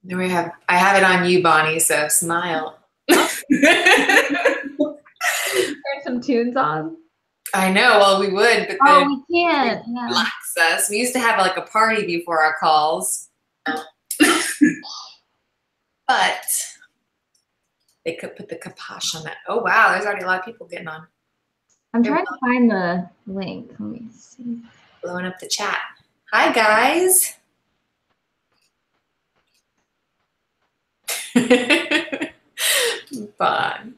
Then I have it on you, Bonnie, so smile. Turn some tunes on. I know, well, we would, but Oh, then we can't. it Yeah. blocks us. We used to have like a party before our calls. But they could put the kibosh on that. Oh, wow, there's already a lot of people getting on. I'm trying to find the link. Let me see. Blowing up the chat. Hi, guys. Fun.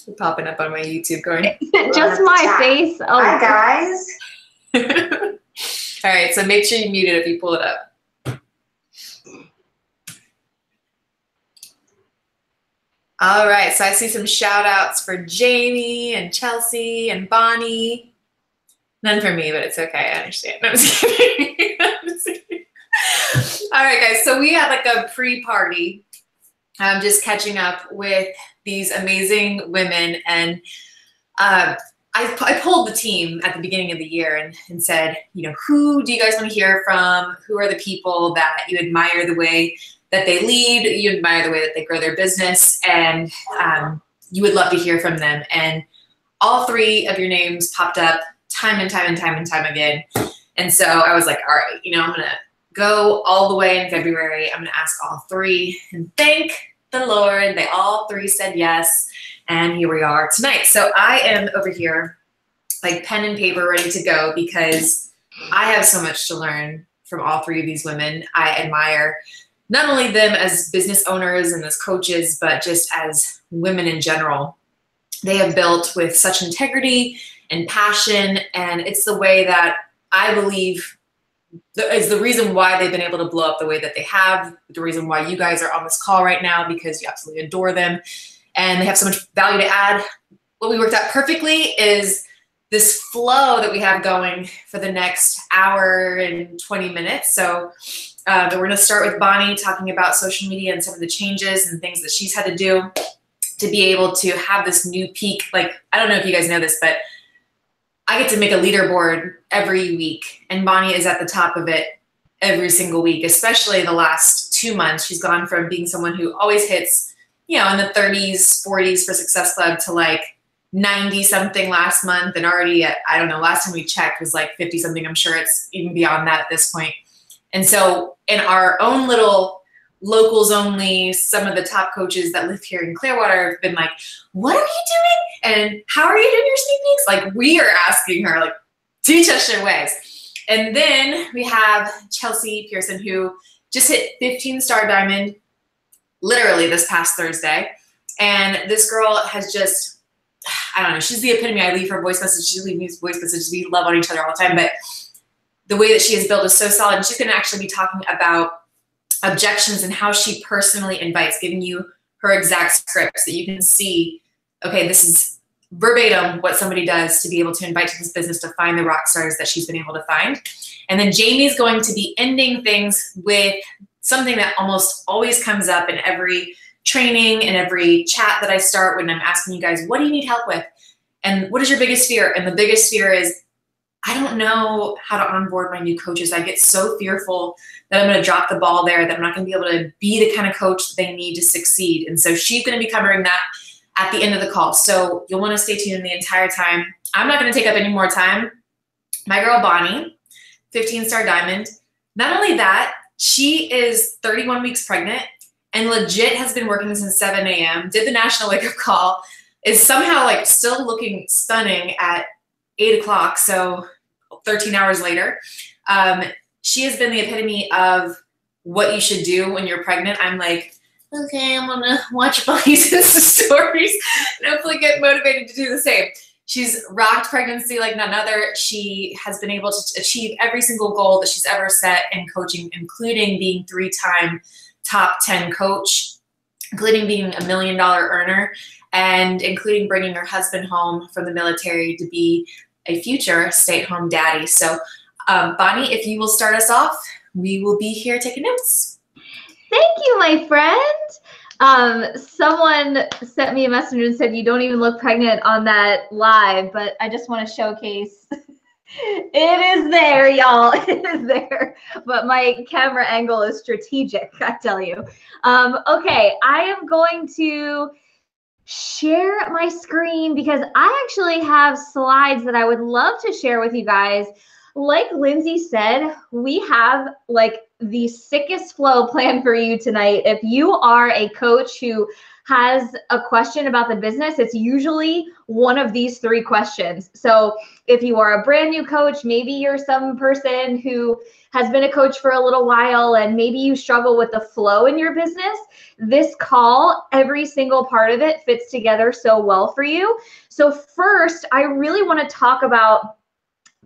You're popping up on my YouTube going. Just my face. Oh. Hi, guys. All right, so make sure you mute it if you pull it up. All right, so I see some shout outs for Jamie and Chelsea and Bonnie. None for me, but it's okay. I understand. No, I'm just kidding. All right, guys, so we had like a pre-party. I'm just catching up with these amazing women, and I polled the team at the beginning of the year and said, you know, who do you guys want to hear from? Who are the people that you admire the way that they lead, you admire the way that they grow their business, and you would love to hear from them? And all three of your names popped up time and time and time and time again. And so I was like, all right, you know, I'm going to go all the way in February. I'm going to ask all three, and thank the Lord, they all three said yes. And here we are tonight. So I am over here like pen and paper ready to go because I have so much to learn from all three of these women. I admire not only them as business owners and as coaches, but just as women in general. They have built with such integrity and passion, and it's the way that I believe is the reason why they've been able to blow up the way that they have, the reason why you guys are on this call right now, because you absolutely adore them and they have so much value to add. What we worked out perfectly is this flow that we have going for the next hour and 20 minutes. So we're going to start with Bonnie talking about social media and some of the changes and things that she's had to do to be able to have this new peak. Like, I don't know if you guys know this, but I get to make a leaderboard every week, and Bonnie is at the top of it every single week, especially the last 2 months. She's gone from being someone who always hits, you know, in the 30s, 40s for Success Club to like 90 something last month, and already at, I don't know, last time we checked was like 50 something. I'm sure it's even beyond that at this point. And so in our own little locals only, some of the top coaches that live here in Clearwater have been like, what are you doing? And how are you doing your sneak peeks? Like, we are asking her, like, teach us your ways. And then we have Chelsea Pearson, who just hit 15-star diamond literally this past Thursday. And this girl has just, I don't know, she's the epitome. I leave her voice messages, she leaves me voice messages. We love on each other all the time. But the way that she has built is so solid. And she's going to actually be talking about objections and how she personally invites, giving you her exact script so that you can see, okay, this is verbatim what somebody does to be able to invite to this business to find the rock stars that she's been able to find. And then Jamie's going to be ending things with something that almost always comes up in every training and every chat that I start when I'm asking you guys, what do you need help with? And what is your biggest fear? And the biggest fear is, I don't know how to onboard my new coaches. I get so fearful that I'm going to drop the ball there, that I'm not going to be able to be the kind of coach they need to succeed. And so she's going to be covering that at the end of the call. So you'll want to stay tuned the entire time. I'm not going to take up any more time. My girl Bonnie, 15-star diamond. Not only that, she is 31 weeks pregnant and legit has been working since 7 a.m., did the national wake-up call, is somehow like still looking stunning at 8 o'clock, so 13 hours later. She has been the epitome of what you should do when you're pregnant. I'm like, okay, I'm gonna watch Bonnie's Insta stories and hopefully get motivated to do the same. She's rocked pregnancy like none other. She has been able to achieve every single goal that she's ever set in coaching, including being 3-time top 10 coach, including being $1 million earner, and including bringing her husband home from the military to be a future stay-at-home daddy. So Bonnie, if you will start us off, we will be here taking notes. Thank you, my friend. Someone sent me a message and said, you don't even look pregnant on that live, but I just want to showcase It is there, y'all. It is there. But my camera angle is strategic, I tell you. Okay, I am going to share my screen because I actually have slides that I would love to share with you guys. Like Lindsay said, we have like the sickest flow planned for you tonight. If you are a coach who has a question about the business, it's usually one of these 3 questions. So if you are a brand new coach, maybe you're some person who has been a coach for a little while and maybe you struggle with the flow in your business, this call, every single part of it fits together so well for you. So first, I really want to talk about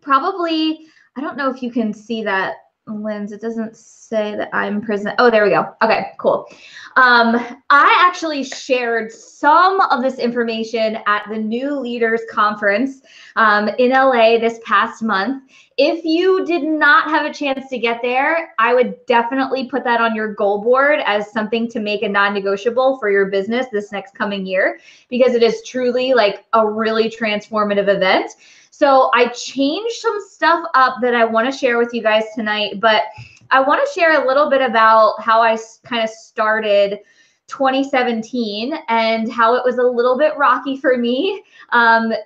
probably, I don't know if you can see that, Linz, it doesn't say that I'm present. Oh, there we go. Okay, cool. I actually shared some of this information at the New Leaders Conference in LA this past month. If you did not have a chance to get there, I would definitely put that on your goal board as something to make a non-negotiable for your business this next coming year, because it is truly like a really transformative event. So I changed some stuff up that I want to share with you guys tonight, but I want to share a little bit about how I kind of started 2017 and how it was a little bit rocky for me,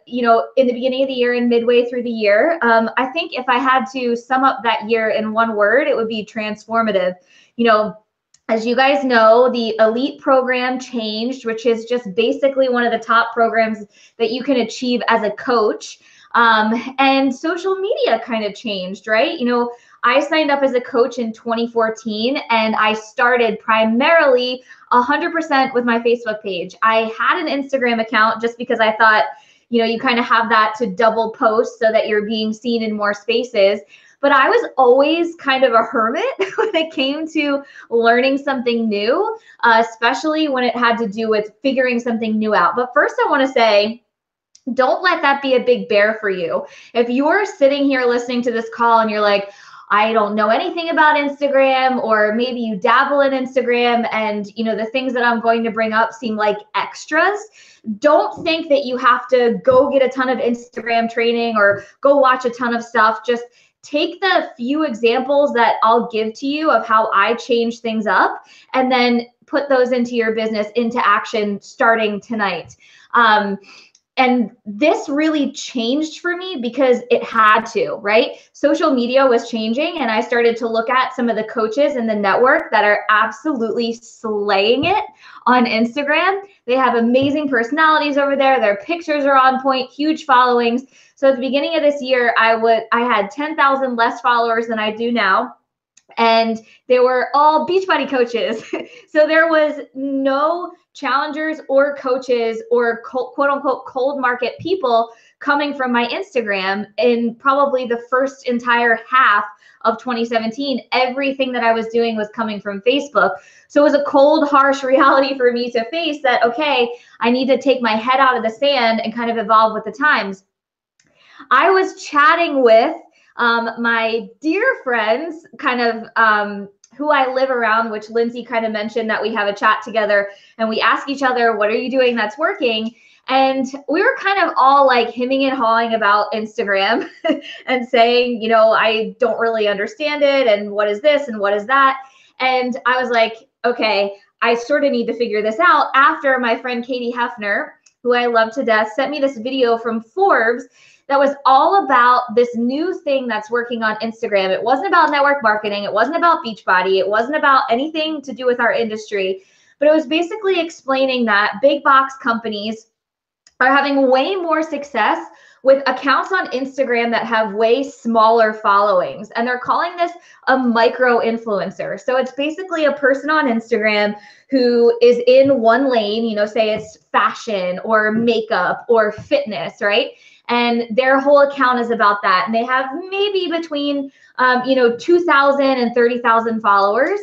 you know, in the beginning of the year and midway through the year. I think if I had to sum up that year in one word, it would be transformative. You know, as you guys know, the elite program changed, which is just basically one of the top programs that you can achieve as a coach. And social media kind of changed, right? You know, I signed up as a coach in 2014 and I started primarily 100% with my Facebook page. I had an Instagram account just because I thought, you know, you kind of have that to double post so that you're being seen in more spaces. But I was always kind of a hermit when it came to learning something new, especially when it had to do with figuring something new out. But first I want to say, don't let that be a big bear for you. If you're sitting here listening to this call and you're like, I don't know anything about Instagram, or maybe you dabble in Instagram and you know the things that I'm going to bring up seem like extras, don't think that you have to go get a ton of Instagram training or go watch a ton of stuff. Just take the few examples that I'll give to you of how I change things up and then put those into your business, into action starting tonight. And this really changed for me because it had to, right? Social media was changing and I started to look at some of the coaches in the network that are absolutely slaying it on Instagram. They have amazing personalities over there. Their pictures are on point, huge followings. So at the beginning of this year, I had 10,000 less followers than I do now. And they were all Beachbody coaches. So there was no challengers or coaches or quote unquote cold market people coming from my Instagram in probably the first entire half of 2017. Everything that I was doing was coming from Facebook. So it was a cold, harsh reality for me to face that, okay, I need to take my head out of the sand and kind of evolve with the times. I was chatting with my dear friends, kind of who I live around, which Lindsay kind of mentioned that we have a chat together and we ask each other, what are you doing that's working? And we were kind of all like hemming and hawing about Instagram and saying, you know, I don't really understand it. And what is this? And what is that? And I was like, okay, I sort of need to figure this out after my friend Katie Hefner, who I love to death, sent me this video from Forbes that was all about this new thing that's working on Instagram. It wasn't about network marketing. It wasn't about Beachbody. It wasn't about anything to do with our industry, but it was basically explaining that big box companies are having way more success with accounts on Instagram that have way smaller followings. And they're calling this a micro influencer. So it's basically a person on Instagram who is in one lane, you know, say it's fashion or makeup or fitness, right? And their whole account is about that. And they have maybe between, 2,000 and 30,000 followers.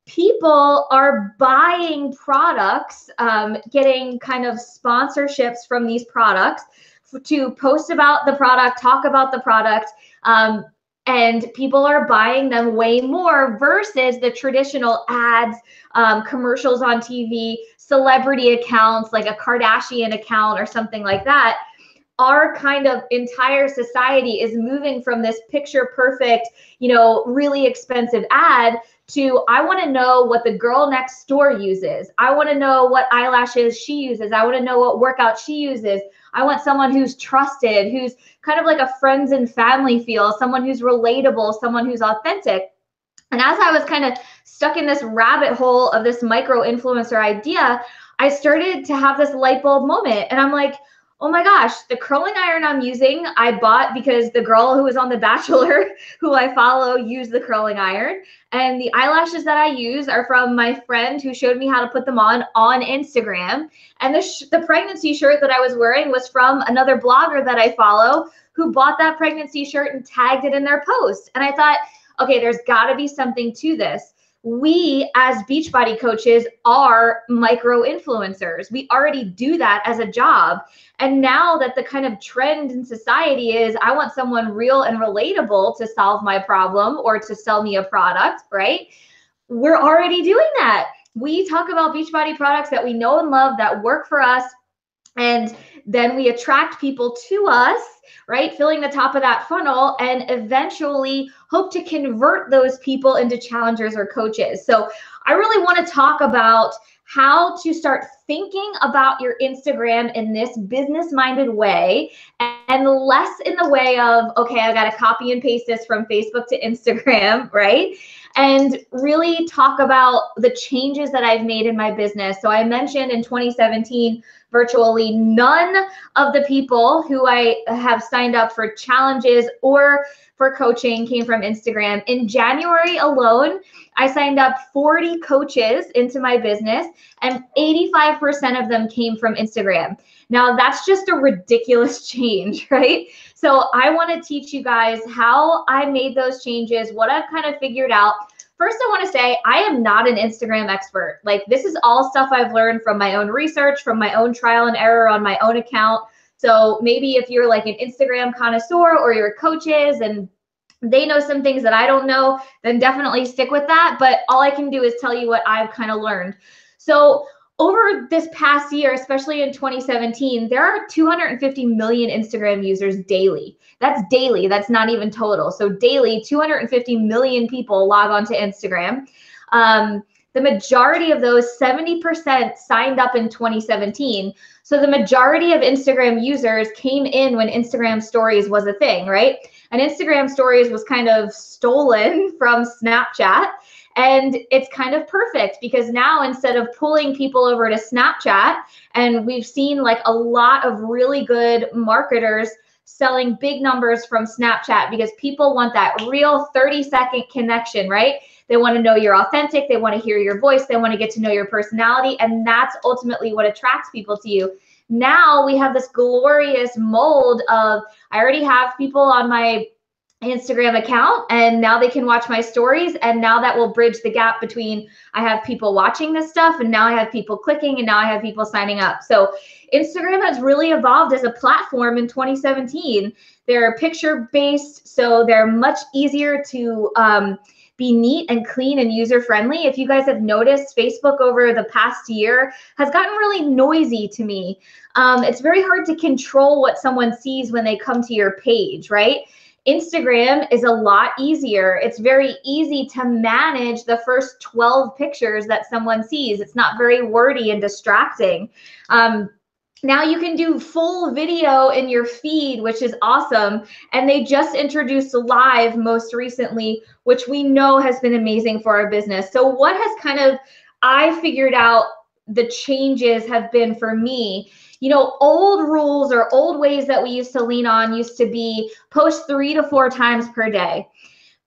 People are buying products, getting kind of sponsorships from these products to post about the product, talk about the product, and people are buying them way more versus the traditional ads, commercials on TV, celebrity accounts like a Kardashian account or something like that. our kind of entire society is moving from this picture perfect, really expensive ad to, I want to know what the girl next door uses. I want to know what eyelashes she uses. I want to know what workout she uses. I want someone who's trusted, who's kind of like a friends and family feel, someone who's relatable, someone who's authentic. And as I was kind of stuck in this rabbit hole of this micro influencer idea, I started to have this light bulb moment. And I'm like, oh my gosh, the curling iron I'm using, I bought because the girl who was on The Bachelor, who I follow, used the curling iron. And the eyelashes that I use are from my friend who showed me how to put them on Instagram. And the pregnancy shirt that I was wearing was from another blogger that I follow who bought that pregnancy shirt and tagged it in their post. And I thought, okay, there's got to be something to this. We as Beachbody coaches are micro influencers. We already do that as a job. And now that the kind of trend in society is, I want someone real and relatable to solve my problem or to sell me a product, right? We're already doing that. We talk about Beachbody products that we know and love that work for us. And then we attract people to us, right? Filling the top of that funnel, and eventually hope to convert those people into challengers or coaches. So I really want to talk about how to start thinking about your Instagram in this business-minded way, and less in the way of, okay, I got to copy and paste this from Facebook to Instagram, right? And really talk about the changes that I've made in my business. So I mentioned in 2017, virtually none of the people who I have signed up for challenges or for coaching came from Instagram. In January alone, I signed up 40 coaches into my business, and 85% of them came from Instagram. Now, that's just a ridiculous change, right? So I want to teach you guys how I made those changes, what I've kind of figured out. First, I want to say I am not an Instagram expert. Like, this is all stuff I've learned from my own research, from my own trial and error on my own account. So maybe if you're like an Instagram connoisseur or your coaches and they know some things that I don't know, then definitely stick with that. But all I can do is tell you what I've kind of learned. So over this past year, especially in 2017, there are 250 million Instagram users daily. That's daily. That's not even total. So daily, 250 million people log on to Instagram. The majority of those, 70%, signed up in 2017. So the majority of Instagram users came in when Instagram Stories was a thing, right? And Instagram Stories was kind of stolen from Snapchat. And it's kind of perfect because now, instead of pulling people over to Snapchat, and we've seen like a lot of really good marketers selling big numbers from Snapchat because people want that real 30-second connection, right? They want to know you're authentic. They want to hear your voice. They want to get to know your personality. And that's ultimately what attracts people to you. Now we have this glorious mold of, I already have people on my Instagram account, and now they can watch my stories, and now that will bridge the gap between I have people watching this stuff, and now I have people clicking, and now I have people signing up. So Instagram has really evolved as a platform in 2017. They're picture-based, so they're much easier to be neat and clean and user-friendly. If you guys have noticed, Facebook over the past year has gotten really noisy to me. It's very hard to control what someone sees when they come to your page, right? Instagram is a lot easier. It's very easy to manage the first 12 pictures that someone sees. It's not very wordy and distracting. Now you can do full video in your feed, which is awesome. And they just introduced live most recently, which we know has been amazing for our business. So what has kind of, I figured out the changes have been for me. You know, old rules or old ways that we used to lean on used to be post 3 to 4 times per day.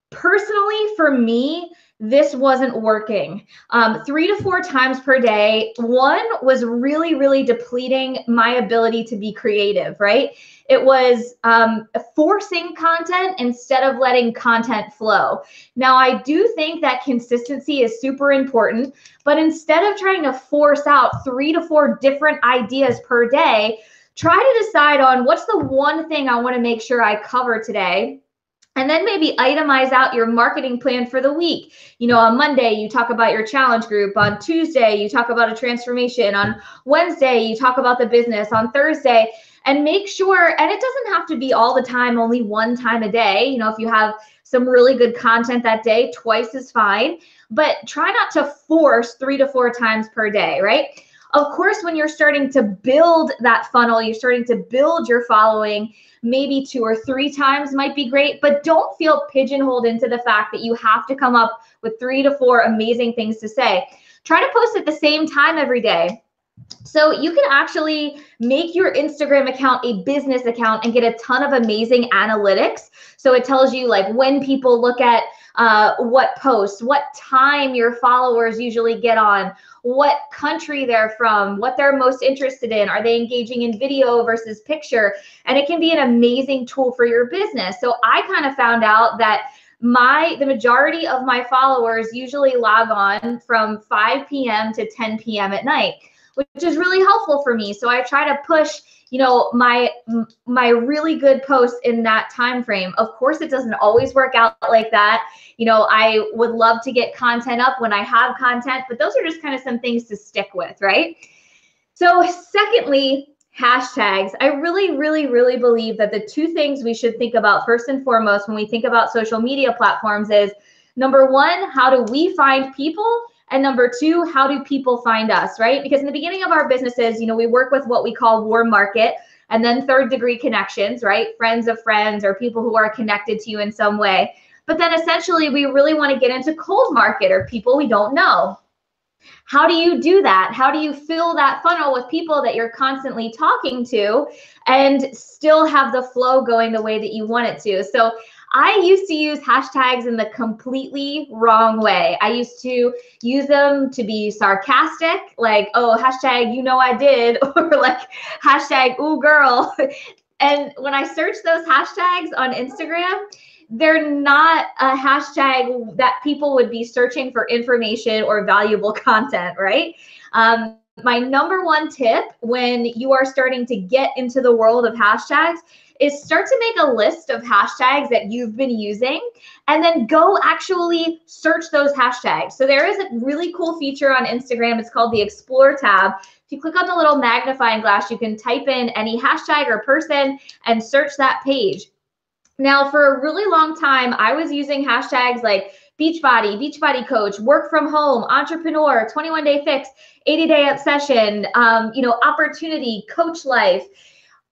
Personally, for me, this wasn't working. 3 to 4 times per day, one was really, really depleting my ability to be creative, right? It was forcing content instead of letting content flow. Now, I do think that consistency is super important, but instead of trying to force out 3 to 4 different ideas per day, try to decide on what's the one thing I want to make sure I cover today. And then maybe itemize out your marketing plan for the week. You know, on Monday, you talk about your challenge group. On Tuesday, you talk about a transformation. On Wednesday, you talk about the business. On Thursday, And make sure, and it doesn't have to be all the time, only one time a day. You know, if you have some really good content that day, twice is fine, but try not to force 3 to 4 times per day, right? Of course, when you're starting to build that funnel, you're starting to build your following, maybe 2 or 3 times might be great, but don't feel pigeonholed into the fact that you have to come up with 3 to 4 amazing things to say. Try to post at the same time every day. So you can actually make your Instagram account a business account and get a ton of amazing analytics. So it tells you like when people look at what posts, what time your followers usually get on, what country they're from, what they're most interested in. Are they engaging in video versus picture? And it can be an amazing tool for your business. So I kind of found out that the majority of my followers usually log on from 5 p.m. to 10 p.m. at night, which is really helpful for me. So I try to push, you know, my really good posts in that time frame. Of course, it doesn't always work out like that. You know, I would love to get content up when I have content, but those are just kind of some things to stick with, right? So secondly, hashtags. I really, really, really believe that the 2 things we should think about first and foremost when we think about social media platforms is, number 1, how do we find people? And number 2, how do people find us, right? Because in the beginning of our businesses, you know, we work with what we call warm market and then 3rd degree connections, right? Friends of friends or people who are connected to you in some way. But then essentially we really want to get into cold market or people we don't know. How do you do that? How do you fill that funnel with people that you're constantly talking to and still have the flow going the way that you want it to? So I used to use hashtags in the completely wrong way. I used to use them to be sarcastic, like, oh, hashtag, you know I did, or like hashtag, ooh, girl. And when I search those hashtags on Instagram, they're not a hashtag that people would be searching for information or valuable content, right? My number 1 tip when you are starting to get into the world of hashtags is start to make a list of hashtags that you've been using and then go actually search those hashtags. So there is a really cool feature on Instagram. It's called the Explore tab. If you click on the little magnifying glass, you can type in any hashtag or person and search that page. Now, for a really long time, I was using hashtags like Beachbody coach, work from home, entrepreneur, 21-day fix, 80-day obsession, you know, opportunity, coach life.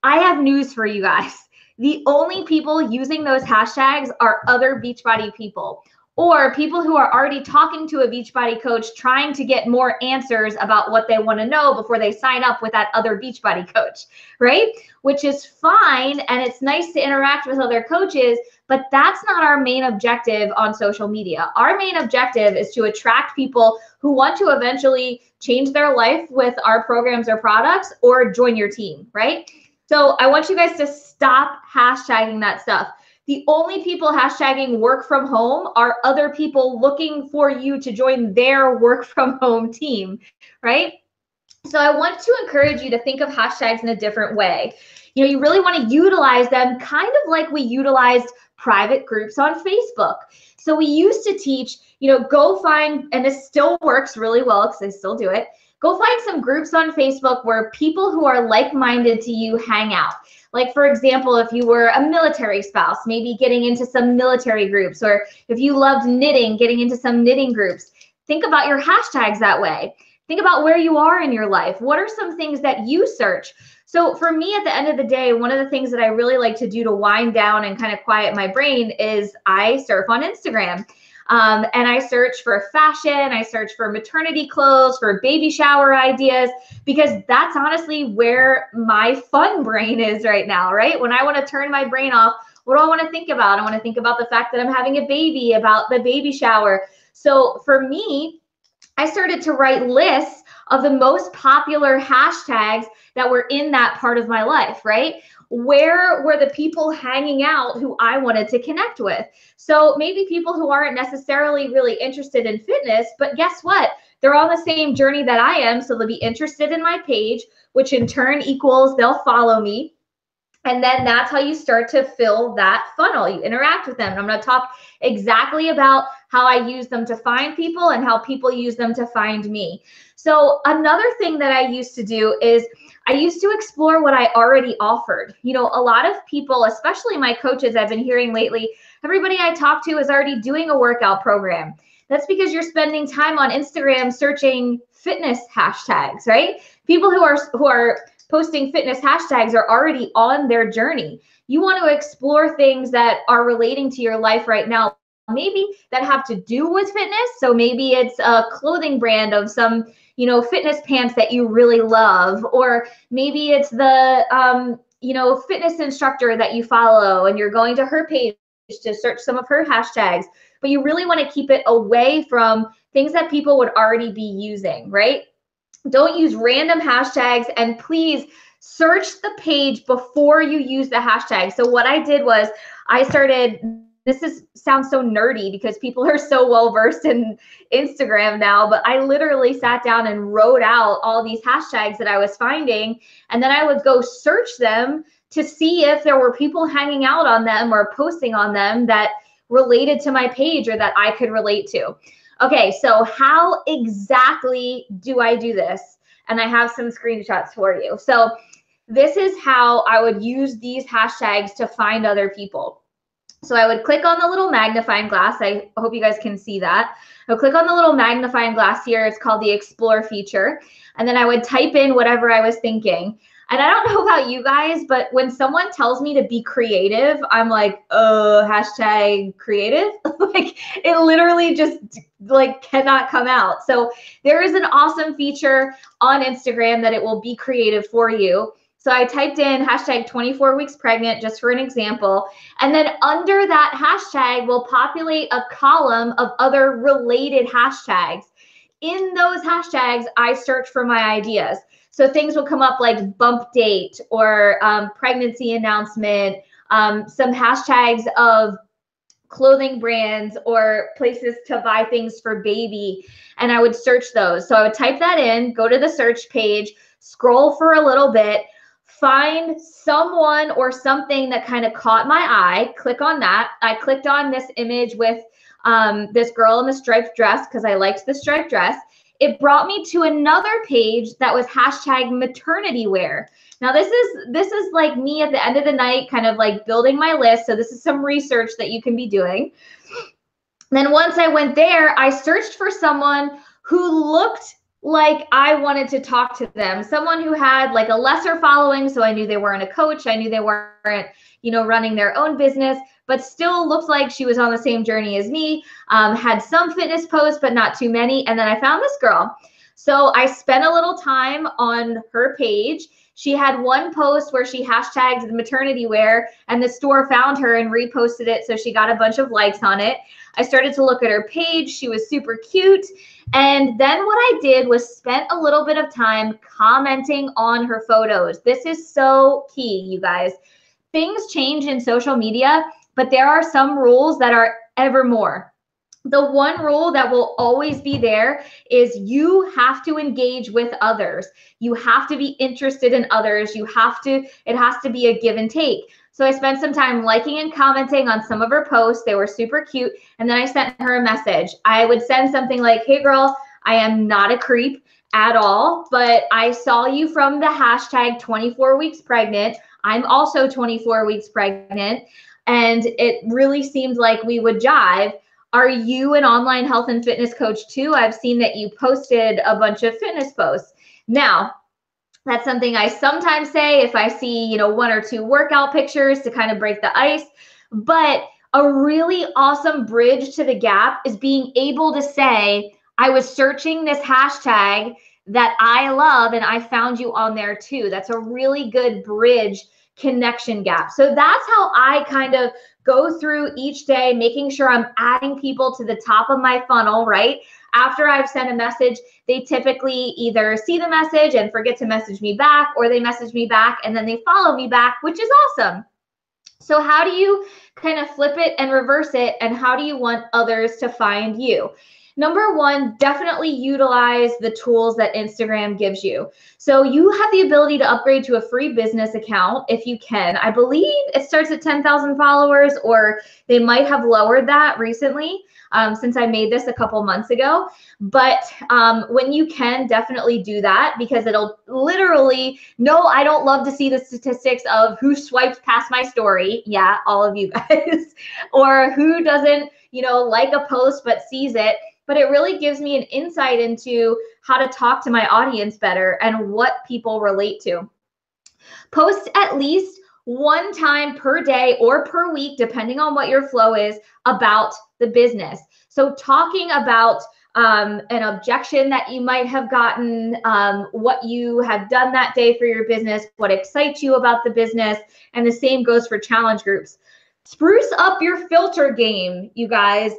I have news for you guys. The only people using those hashtags are other Beachbody people or people who are already talking to a Beachbody coach trying to get more answers about what they want to know before they sign up with that other Beachbody coach, right? Which is fine, and it's nice to interact with other coaches, but that's not our main objective on social media. Our main objective is to attract people who want to eventually change their life with our programs or products or join your team, right? So I want you guys to stop hashtagging that stuff. The only people hashtagging work from home are other people looking for you to join their work from home team, right? So I want to encourage you to think of hashtags in a different way. You know, you really want to utilize them kind of like we utilized private groups on Facebook. So we used to teach, you know, go find, and this still works really well because I still do it, go find some groups on Facebook where people who are like-minded to you hang out. Like, for example, if you were a military spouse, maybe getting into some military groups, or if you loved knitting, getting into some knitting groups. Think about your hashtags that way. Think about where you are in your life. What are some things that you search? So for me, at the end of the day, one of the things that I really like to do to wind down and kind of quiet my brain is I surf on Instagram. And I search for fashion, I search for maternity clothes, for baby shower ideas, because that's honestly where my fun brain is right now, right? When I want to turn my brain off, what do I want to think about? I want to think about the fact that I'm having a baby, about the baby shower. So for me, I started to write lists of the most popular hashtags that were in that part of my life, right? Where were the people hanging out who I wanted to connect with? So maybe people who aren't necessarily really interested in fitness, but guess what? They're on the same journey that I am, so they'll be interested in my page, which in turn equals they'll follow me. And then that's how you start to fill that funnel. You interact with them. And I'm going to talk exactly about how I use them to find people and how people use them to find me. So another thing that I used to do is I used to explore what I already offered. You know, a lot of people, especially my coaches I've been hearing lately, everybody I talk to is already doing a workout program. That's because you're spending time on Instagram searching fitness hashtags, right? People who are posting fitness hashtags are already on their journey. You want to explore things that are relating to your life right now, maybe that have to do with fitness. So maybe it's a clothing brand of some, you know, fitness pants that you really love, or maybe it's the, you know, fitness instructor that you follow and you're going to her page to search some of her hashtags, but you really want to keep it away from things that people would already be using, right? Don't use random hashtags, and please search the page before you use the hashtag. So what I did was I started, sounds so nerdy because people are so well versed in Instagram now, but I literally sat down and wrote out all these hashtags that I was finding, and then I would go search them to see if there were people hanging out on them or posting on them that related to my page or that I could relate to. Okay, so how exactly do I do this? And I have some screenshots for you. So this is how I would use these hashtags to find other people. So I would click on the little magnifying glass. I hope you guys can see that. I would click on the little magnifying glass here. It's called the Explore feature. And then I would type in whatever I was thinking. And I don't know about you guys, but when someone tells me to be creative, I'm like, hashtag creative. Like it literally just like cannot come out. So there is an awesome feature on Instagram that it will be creative for you. So I typed in hashtag 24 weeks pregnant just for an example. And then under that hashtag will populate a column of other related hashtags. In those hashtags, I search for my ideas. So things will come up like bump date or pregnancy announcement, some hashtags of clothing brands or places to buy things for baby. And I would search those. So I would type that in, go to the search page, scroll for a little bit, find someone or something that kind of caught my eye, click on that. I clicked on this image with this girl in the striped dress because I liked the striped dress. It brought me to another page that was hashtag maternity wear. Now this is like me at the end of the night kind of like building my list. So this is some research that you can be doing. Then once I went there, I searched for someone who looked like I wanted to talk to them, someone who had like a lesser following. So I knew they weren't a coach. I knew they weren't, you know, running their own business, but still looked like she was on the same journey as me, had some fitness posts, but not too many. And then I found this girl. So I spent a little time on her page. She had one post where she hashtagged the maternity wear and the store found her and reposted it. So she got a bunch of likes on it. I started to look at her page. She was super cute. And then what I did was spent a little bit of time commenting on her photos. This is so key, you guys. Things change in social media, but there are some rules that are evermore. The one rule that will always be there is you have to engage with others. You have to be interested in others. It has to be a give and take. So I spent some time liking and commenting on some of her posts. They were super cute. And then I sent her a message. I would send something like, hey girl, I am not a creep at all, but I saw you from the hashtag 24 weeks pregnant. I'm also 24 weeks pregnant. And it really seemed like we would jive. Are you an online health and fitness coach too? I've seen that you posted a bunch of fitness posts. Now, that's something I sometimes say if I see, you know, one or two workout pictures to kind of break the ice. But a really awesome bridge to the gap is being able to say, I was searching this hashtag that I love and I found you on there too. That's a really good bridge connection gap. So that's how I kind of go through each day, making sure I'm adding people to the top of my funnel, right? After I've sent a message, they typically either see the message and forget to message me back, or they message me back and then they follow me back, which is awesome. So how do you kind of flip it and reverse it? And how do you want others to find you? Number one, definitely utilize the tools that Instagram gives you. So you have the ability to upgrade to a free business account if you can. I believe it starts at 10,000 followers, or they might have lowered that recently since I made this a couple months ago. But when you can, definitely do that, because it'll literally, no, I don't love to see the statistics of who swiped past my story. Yeah, all of you guys. Or who doesn't, like a post but sees it. But it really gives me an insight into how to talk to my audience better and what people relate to. Post at least one time per day or per week, depending on what your flow is, about the business. So talking about an objection that you might have gotten, what you have done that day for your business, what excites you about the business, and the same goes for challenge groups. Spruce up your filter game, you guys.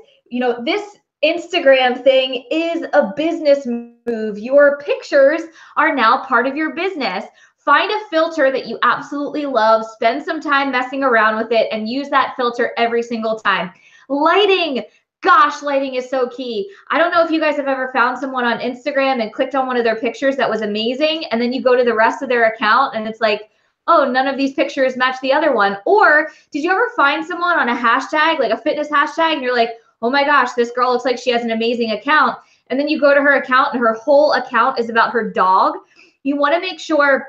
This Instagram thing is a business move. Your pictures are now part of your business. Find a filter that you absolutely love, spend some time messing around with it, and use that filter every single time. Lighting. Gosh, lighting is so key. I don't know if you guys have ever found someone on Instagram and clicked on one of their pictures that was amazing, and then you go to the rest of their account and it's like, oh, none of these pictures match the other one. Or did you ever find someone on a hashtag, like a fitness hashtag, and you're like, oh my gosh, this girl looks like she has an amazing account. And then you go to her account and her whole account is about her dog. You want to make sure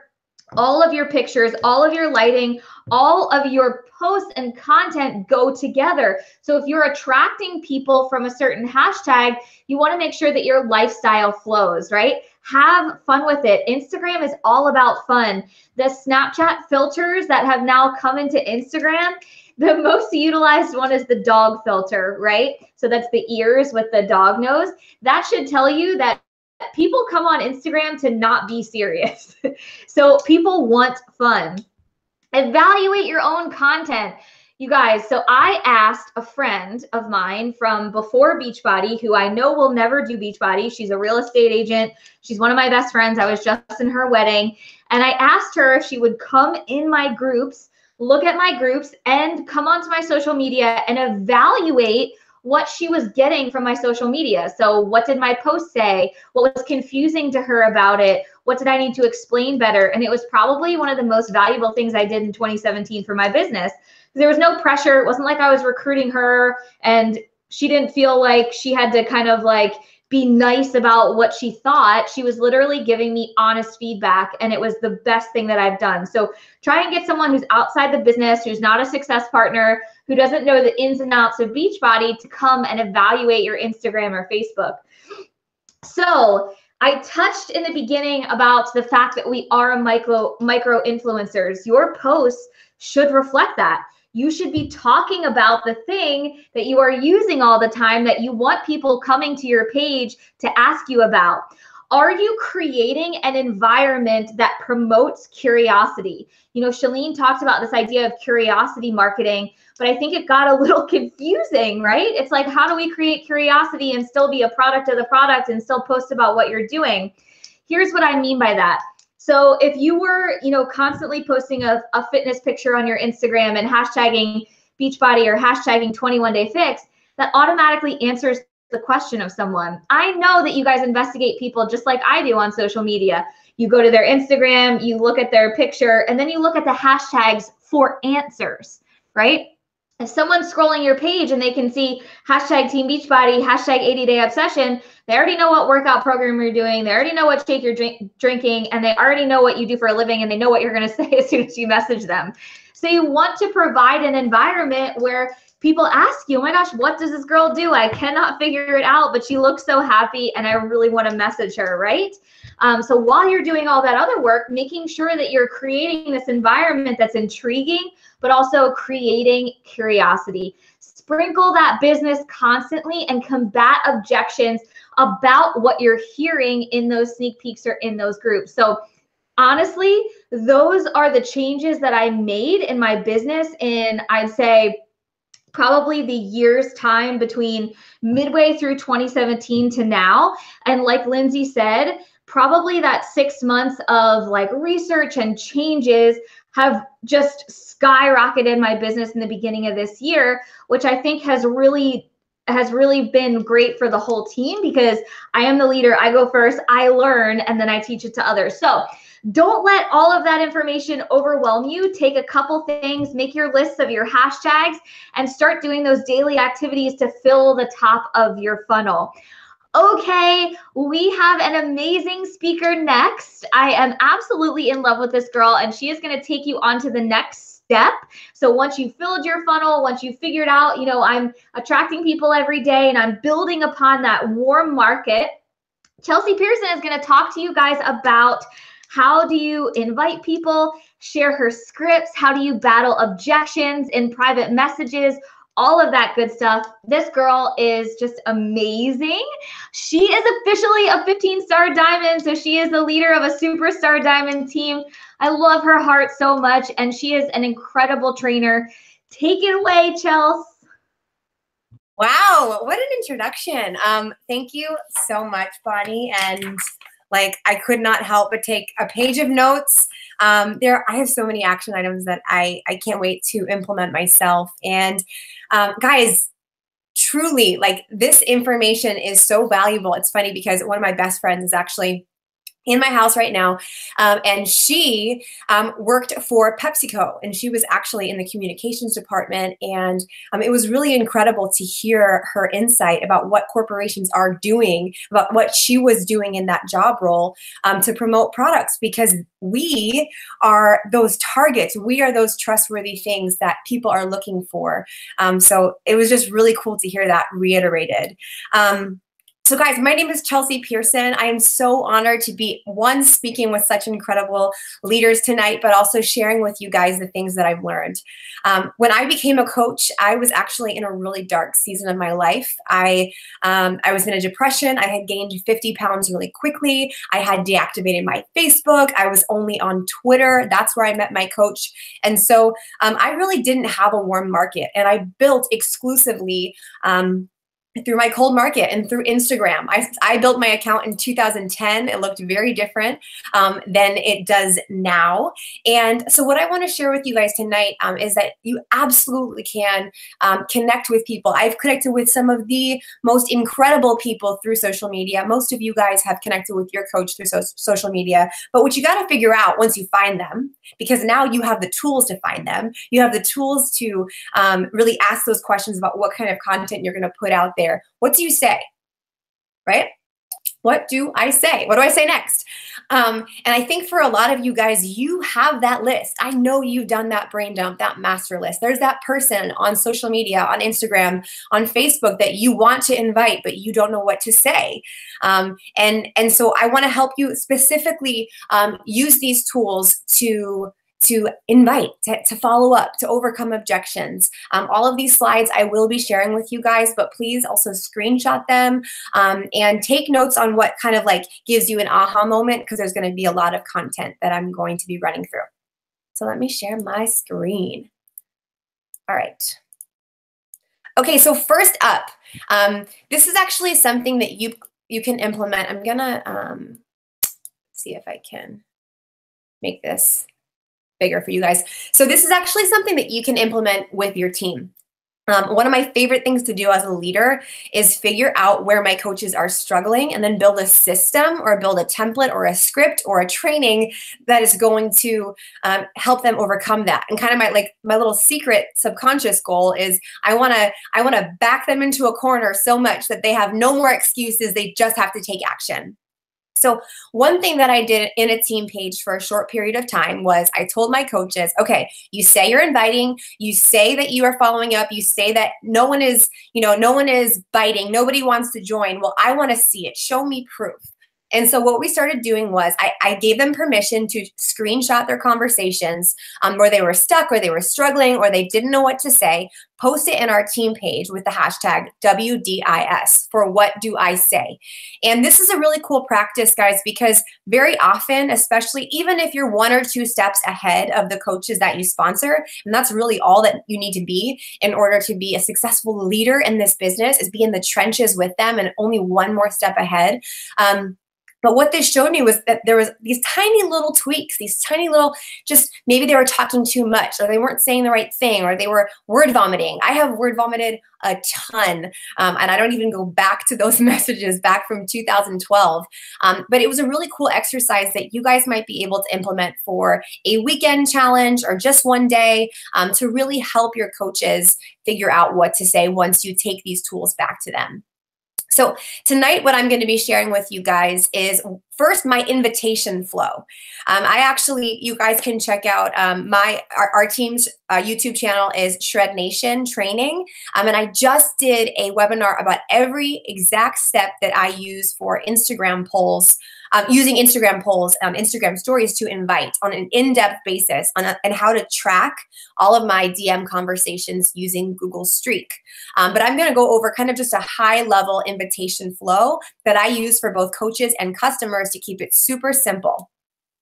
all of your pictures, all of your lighting, all of your posts and content go together. So if you're attracting people from a certain hashtag, you want to make sure that your lifestyle flows, right? Have fun with it. Instagram is all about fun. The Snapchat filters that have now come into Instagram, the most utilized one is the dog filter, right? So that's the ears with the dog nose. That should tell you that people come on Instagram to not be serious. So people want fun. Evaluate your own content. You guys, so I asked a friend of mine from before Beachbody, who I know will never do Beachbody. She's a real estate agent. She's one of my best friends. I was just in her wedding. And I asked her if she would come in my groups, look at my groups, and come onto my social media and evaluate what she was getting from my social media. So what did my post say? What was confusing to her about it? What did I need to explain better? And it was probably one of the most valuable things I did in 2017 for my business. There was no pressure. It wasn't like I was recruiting her and she didn't feel like she had to kind of like be nice about what she thought. She was literally giving me honest feedback, and it was the best thing that I've done. So try and get someone who's outside the business, who's not a success partner, who doesn't know the ins and outs of Beachbody, to come and evaluate your Instagram or Facebook. So I touched in the beginning about the fact that we are micro influencers. Your posts should reflect that. You should be talking about the thing that you are using all the time that you want people coming to your page to ask you about. Are you creating an environment that promotes curiosity? Shalene talked about this idea of curiosity marketing, but I think it got a little confusing, right? It's like, how do we create curiosity and still be a product of the product and still post about what you're doing? Here's what I mean by that. So if you were, constantly posting a fitness picture on your Instagram and hashtagging Beachbody or hashtagging 21 Day Fix, that automatically answers the question of someone. I know that you guys investigate people just like I do on social media. You go to their Instagram, you look at their picture, and then you look at the hashtags for answers, right? If someone's scrolling your page and they can see hashtag Team Beachbody, hashtag 80-day obsession, they already know what workout program you're doing. They already know what shake you're drinking, and they already know what you do for a living, and they know what you're going to say as soon as you message them. So you want to provide an environment where people ask you, oh my gosh, what does this girl do? I cannot figure it out, but she looks so happy and I really want to message her, right? So while you're doing all that other work, making sure that you're creating this environment that's intriguing, but also creating curiosity. Sprinkle that business constantly and combat objections about what you're hearing in those sneak peeks or in those groups. So honestly, those are the changes that I made in my business in, I'd say, probably the year's time between midway through 2017 to now. And like Lindsay said, probably that 6 months of like research and changes have just skyrocketed my business in the beginning of this year, which I think has really has really been great for the whole team because I am the leader. I go first, I learn, and then I teach it to others. So don't let all of that information overwhelm you. Take a couple things, make your lists of your hashtags, and start doing those daily activities to fill the top of your funnel. Okay, we have an amazing speaker next. I am absolutely in love with this girl, and she is going to take you on to the next step. So once you filled your funnel, once you figured out, you know, I'm attracting people every day and I'm building upon that warm market, Chelsea Pearson is going to talk to you guys about how do you invite people, share her scripts, how do you battle objections in private messages, all of that good stuff. This girl is just amazing. She is officially a 15-star diamond, so she is the leader of a superstar diamond team. I love her heart so much, and she is an incredible trainer. Take it away, Chelsea. Wow, what an introduction. Thank you so much, Bonnie. And like, I could not help but take a page of notes. I have so many action items that I can't wait to implement myself. And guys, truly, like, this information is so valuable. It's funny because one of my best friends is actually in my house right now, and she worked for PepsiCo, and she was actually in the communications department, and it was really incredible to hear her insight about what corporations are doing, about what she was doing in that job role to promote products, because we are those targets. We are those trustworthy things that people are looking for. So it was just really cool to hear that reiterated. So guys, my name is Chelsea Pearson. I am so honored to be, one, speaking with such incredible leaders tonight, but also sharing with you guys the things that I've learned. When I became a coach, I was actually in a really dark season of my life. I was in a depression. I had gained 50 pounds really quickly. I had deactivated my Facebook. I was only on Twitter. That's where I met my coach. And so I really didn't have a warm market, and I built exclusively through my cold market and through Instagram. I built my account in 2010. It looked very different than it does now. And so what I want to share with you guys tonight is that you absolutely can connect with people. I've connected with some of the most incredible people through social media. Most of you guys have connected with your coach through social media. But what you got to figure out once you find them, because now you have the tools to find them, you have the tools to really ask those questions about what kind of content you're going to put out there. What do you say, right? What do I say? What do I say next? And I think for a lot of you guys, you have that list. I know you've done that brain dump, that master list. There's that person on social media, on Instagram, on Facebook that you want to invite, but you don't know what to say. And so I want to help you specifically use these tools to invite, to follow up, to overcome objections. All of these slides I will be sharing with you guys, but please also screenshot them and take notes on what kind of like gives you an aha moment, because there's going to be a lot of content that I'm going to be running through. So let me share my screen. All right. Okay, so first up, this is actually something that you can implement. I'm gonna see if I can make this bigger for you guys. So this is actually something that you can implement with your team. One of my favorite things to do as a leader is figure out where my coaches are struggling and then build a system or build a template or a script or a training that is going to help them overcome that. And kind of my little secret subconscious goal is I want to back them into a corner so much that they have no more excuses. They just have to take action. So one thing that I did in a team page for a short period of time was I told my coaches, okay, you say you're inviting, you say that you are following up, you say that no one is biting, nobody wants to join. Well, I want to see it. Show me proof. And so what we started doing was I gave them permission to screenshot their conversations where they were stuck or they were struggling or they didn't know what to say, post it in our team page with the hashtag WDIS for what do I say. And this is a really cool practice, guys, because very often, especially even if you're 1 or 2 steps ahead of the coaches that you sponsor, and that's really all that you need to be in order to be a successful leader in this business, is be in the trenches with them and only 1 more step ahead. But what this showed me was that there was these tiny little tweaks, these tiny little, just maybe they were talking too much, or they weren't saying the right thing, or they were word vomiting. I have word vomited a ton, and I don't even go back to those messages back from 2012. But it was a really cool exercise that you guys might be able to implement for a weekend challenge or just one day, to really help your coaches figure out what to say once you take these tools back to them. So tonight, what I'm going to be sharing with you guys is first my invitation flow. You guys can check out our team's YouTube channel is Shred Nation Training. And I just did a webinar about every exact step that I use for Instagram polls, using Instagram polls, Instagram stories to invite on an in-depth basis and how to track all of my DM conversations using Google Streak. But I'm going to go over kind of just a high-level invitation flow that I use for both coaches and customers to keep it super simple.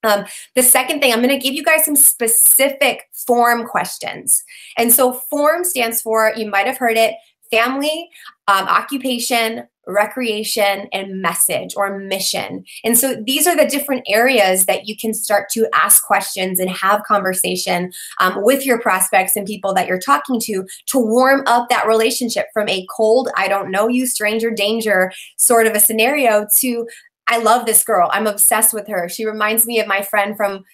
The second thing, I'm going to give you guys some specific form questions. And so form stands for, you might have heard it, family, occupation, recreation, and message or mission. And so these are the different areas that you can start to ask questions and have conversation with your prospects and people that you're talking to warm up that relationship from a cold, I don't know you, stranger danger sort of a scenario to, I love this girl. I'm obsessed with her. She reminds me of my friend from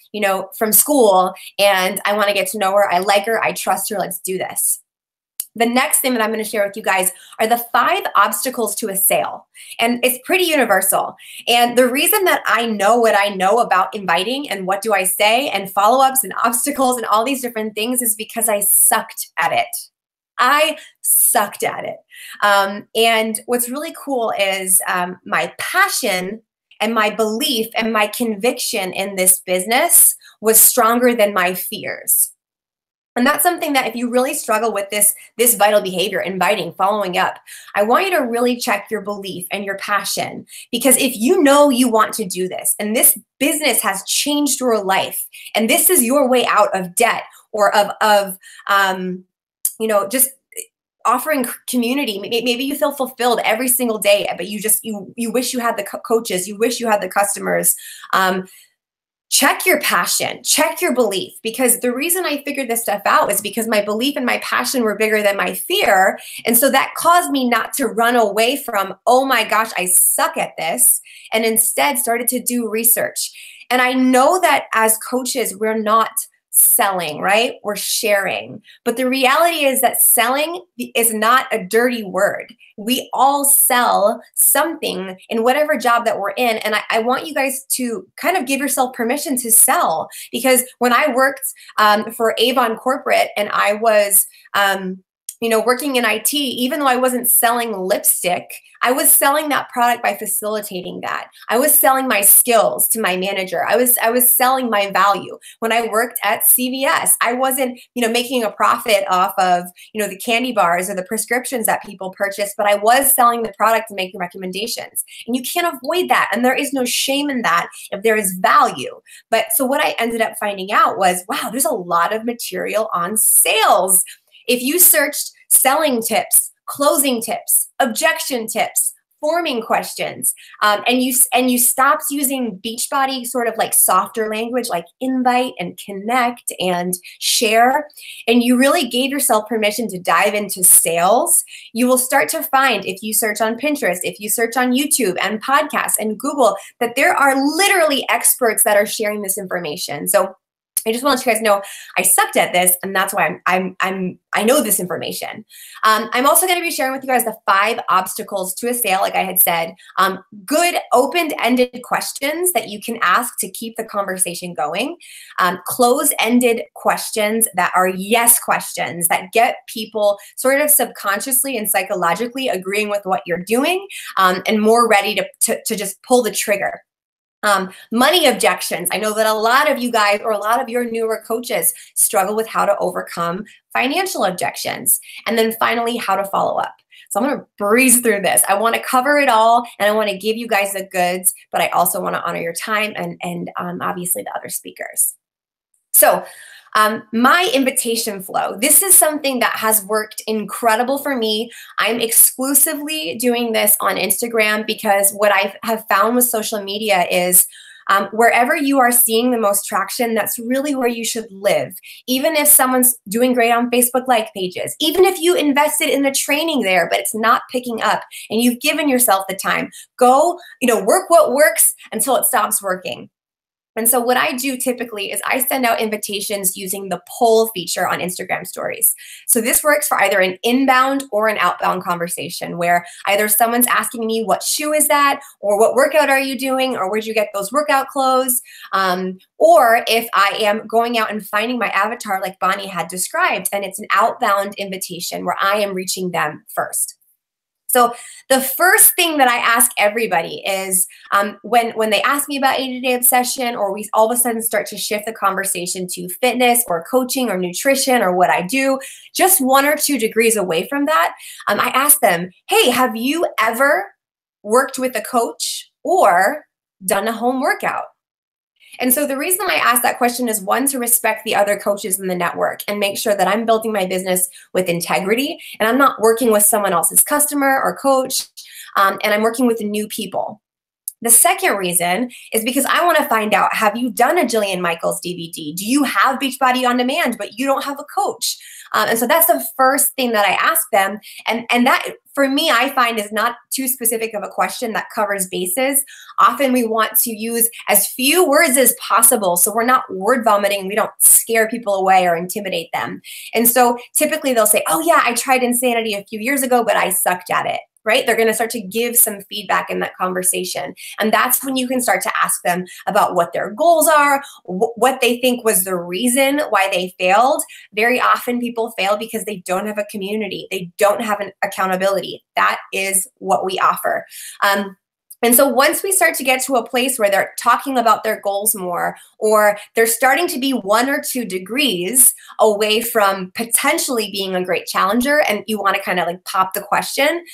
school, and I want to get to know her. I like her. I trust her. Let's do this. The next thing that I'm going to share with you guys are the 5 obstacles to a sale. And it's pretty universal. And the reason that I know what I know about inviting and what do I say and follow-ups and obstacles and all these different things is because I sucked at it. I sucked at it. And what's really cool is my passion and my belief and my conviction in this business was stronger than my fears. And that's something that if you really struggle with this vital behavior, inviting, following up, I want you to really check your belief and your passion. Because if you know you want to do this and this business has changed your life and this is your way out of debt or of just offering community, maybe you feel fulfilled every single day, but you wish you had the coaches, you wish you had the customers. Check your passion, check your belief, because the reason I figured this stuff out is because my belief and my passion were bigger than my fear. And so that caused me not to run away from, oh my gosh, I suck at this, and instead started to do research. And I know that as coaches, we're not selling, right? We're sharing. But the reality is that selling is not a dirty word. We all sell something in whatever job that we're in. And I want you guys to kind of give yourself permission to sell, because when I worked for Avon Corporate and I was working in IT, even though I wasn't selling lipstick, I was selling that product by facilitating that. I was selling my skills to my manager. I was selling my value. When I worked at CVS, I wasn't, making a profit off of, the candy bars or the prescriptions that people purchased, but I was selling the product and making recommendations. And you can't avoid that. And there is no shame in that if there is value. But so what I ended up finding out was, wow, there's a lot of material on sales. If you searched selling tips, closing tips, objection tips, forming questions, and you stopped using Beachbody sort of like softer language like invite and connect and share, and you really gave yourself permission to dive into sales, you will start to find, if you search on Pinterest, if you search on YouTube and podcasts and Google, that there are literally experts that are sharing this information. So I just want to let you guys know I sucked at this, and that's why I know this information. I'm also going to be sharing with you guys the 5 obstacles to a sale, like I had said. Good open-ended questions that you can ask to keep the conversation going. Close-ended questions that are yes questions that get people sort of subconsciously and psychologically agreeing with what you're doing, and more ready to just pull the trigger. Money objections. I know that a lot of you guys or a lot of your newer coaches struggle with how to overcome financial objections. And then finally, how to follow up. So I'm going to breeze through this. I want to cover it all, and I want to give you guys the goods, but I also want to honor your time and obviously the other speakers. So my invitation flow, this is something that has worked incredible for me. I'm exclusively doing this on Instagram because what I have found with social media is wherever you are seeing the most traction, that's really where you should live. Even if someone's doing great on Facebook like pages, even if you invested in the training there, but it's not picking up and you've given yourself the time, go, work what works until it stops working. And so what I do typically is I send out invitations using the poll feature on Instagram stories. So this works for either an inbound or an outbound conversation where either someone's asking me, what shoe is that? Or what workout are you doing? Or where'd you get those workout clothes? Or if I am going out and finding my avatar like Bonnie had described, and it's an outbound invitation where I am reaching them first. So the first thing that I ask everybody is when they ask me about 80-Day Obsession, or we all of a sudden start to shift the conversation to fitness or coaching or nutrition or what I do, just 1 or 2 degrees away from that, I ask them, hey, have you ever worked with a coach or done a home workout? And so the reason I ask that question is, 1, to respect the other coaches in the network and make sure that I'm building my business with integrity and I'm not working with someone else's customer or coach, and I'm working with new people. The second reason is because I want to find out, have you done a Jillian Michaels DVD? Do you have Beachbody On Demand, but you don't have a coach? And so that's the first thing that I ask them. And that, for me, I find is not too specific of a question that covers bases. Often we want to use as few words as possible so we're not word vomiting. We don't scare people away or intimidate them. And so typically they'll say, oh yeah, I tried Insanity a few years ago, but I sucked at it. Right? They're going to start to give some feedback in that conversation. And that's when you can start to ask them about what their goals are, what they think was the reason why they failed. Very often people fail because they don't have a community. They don't have an accountability. That is what we offer. And so once we start to get to a place where they're talking about their goals more, or they're starting to be 1 or 2 degrees away from potentially being a great challenger, and you want to kind of like pop the question,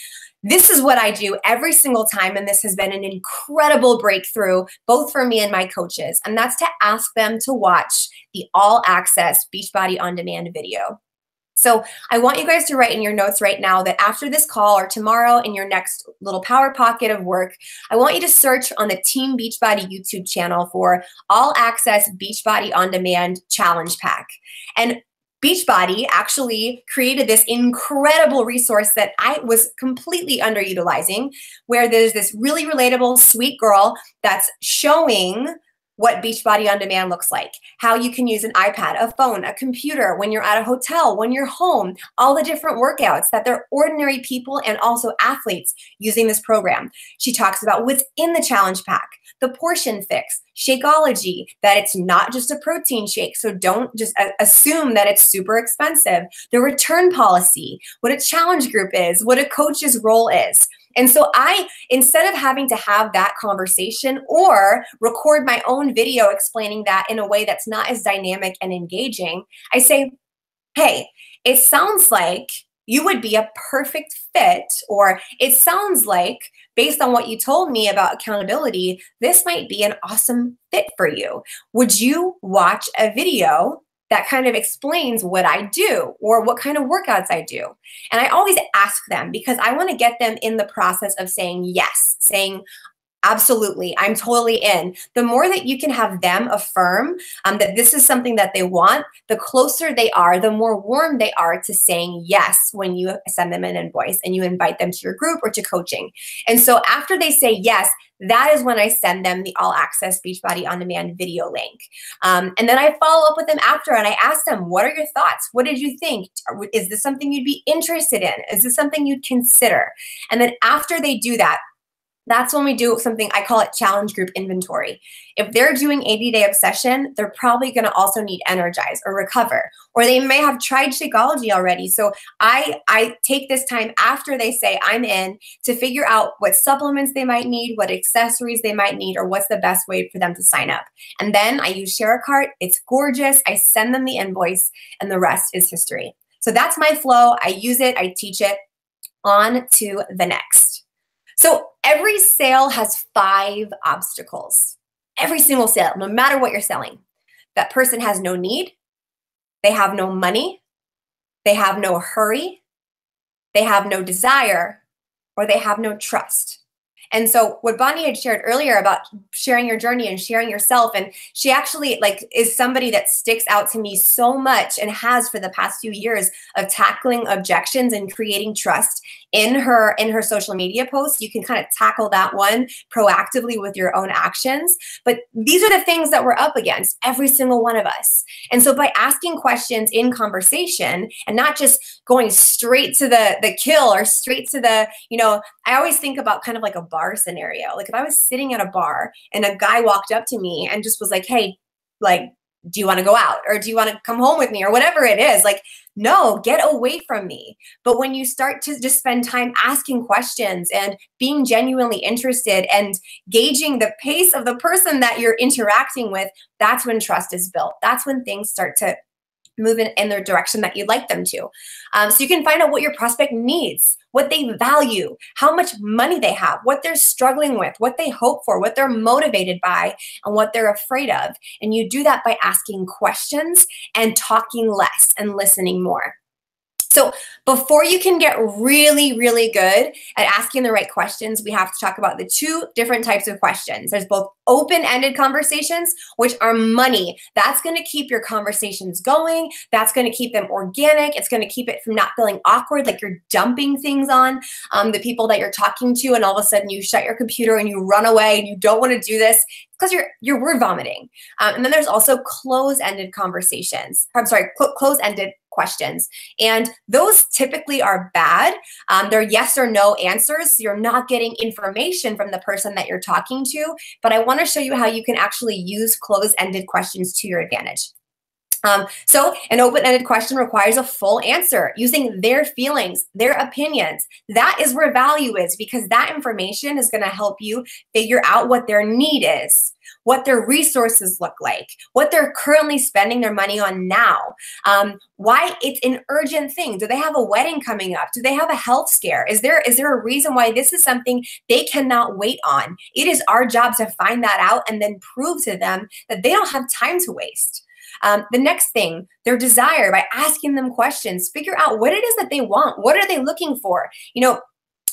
this is what I do every single time, and this has been an incredible breakthrough, both for me and my coaches, and that's to ask them to watch the all-access Beachbody On Demand video. So I want you guys to write in your notes right now that after this call or tomorrow in your next little power pocket of work, I want you to search on the Team Beachbody YouTube channel for all-access Beachbody On Demand Challenge Pack. And Beachbody actually created this incredible resource that I was completely underutilizing, where there's this really relatable, sweet girl that's showing what Beachbody On Demand looks like, how you can use an iPad, a phone, a computer, when you're at a hotel, when you're home, all the different workouts that they're ordinary people and also athletes using this program. She talks about what's in the challenge pack, the portion fix, Shakeology, that it's not just a protein shake, so don't just assume that it's super expensive, the return policy, what a challenge group is, what a coach's role is. And so I, instead of having to have that conversation or record my own video explaining that in a way that's not as dynamic and engaging, I say, hey, it sounds like you would be a perfect fit, or it sounds like, based on what you told me about accountability, this might be an awesome fit for you. Would you watch a video that kind of explains what I do or what kind of workouts I do? And I always ask them because I want to get them in the process of saying yes, saying, absolutely, I'm totally in. The more that you can have them affirm that this is something that they want, the closer they are, the more warm they are to saying yes when you send them an invoice and you invite them to your group or to coaching. And so after they say yes, that is when I send them the all-access Beachbody On Demand video link. And then I follow up with them after and I ask them, what are your thoughts? What did you think? Is this something you'd be interested in? Is this something you'd consider? And then after they do that, that's when we do something, I call it challenge group inventory. If they're doing 80-Day Obsession, they're probably going to also need Energize or Recover, or they may have tried Shakeology already. So I take this time after they say I'm in to figure out what supplements they might need, what accessories they might need, or what's the best way for them to sign up. And then I use Share a Cart. It's gorgeous. I send them the invoice and the rest is history. So that's my flow. I use it. I teach it. On to the next. So every sale has 5 obstacles. Every single sale, no matter what you're selling. that person has no need, they have no money, they have no hurry, they have no desire, or they have no trust. And so what Bonnie had shared earlier about sharing your journey and sharing yourself, and she actually like is somebody that sticks out to me so much and has for the past few years of tackling objections and creating trust in her social media posts. You can kind of tackle that one proactively with your own actions. But these are the things that we're up against, every single one of us. And so by asking questions in conversation and not just going straight to the kill or straight to the, I always think about kind of like a bar scenario. Like if I was sitting at a bar and a guy walked up to me and just was like, hey, like, do you want to go out or do you want to come home with me or whatever it is? Like, no, get away from me. But when you start to just spend time asking questions and being genuinely interested and gauging the pace of the person that you're interacting with, that's when trust is built. That's when things start to move in the direction that you'd like them to. So you can find out what your prospect needs, what they value, how much money they have, what they're struggling with, what they hope for, what they're motivated by, and what they're afraid of. And you do that by asking questions and talking less and listening more. So before you can get really, really good at asking the right questions, we have to talk about the two different types of questions. There's both open-ended conversations, which are money. That's going to keep your conversations going. That's going to keep them organic. It's going to keep it from not feeling awkward, like you're dumping things on the people that you're talking to, and all of a sudden you shut your computer and you run away and you don't want to do this because you're word vomiting. And then there's also close-ended conversations. Close-ended questions. And those typically are bad. They're yes or no answers. So you're not getting information from the person that you're talking to. But I want to show you how you can actually use close-ended questions to your advantage. So an open-ended question requires a full answer using their feelings, their opinions. That is where value is, because that information is going to help you figure out what their need is, what their resources look like, what they're currently spending their money on now, why it's an urgent thing. Do they have a wedding coming up? Do they have a health scare? Is there a reason why this is something they cannot wait on? It is our job to find that out and then prove to them that they don't have time to waste. The next thing, their desire, by asking them questions, figure out what it is that they want. What are they looking for?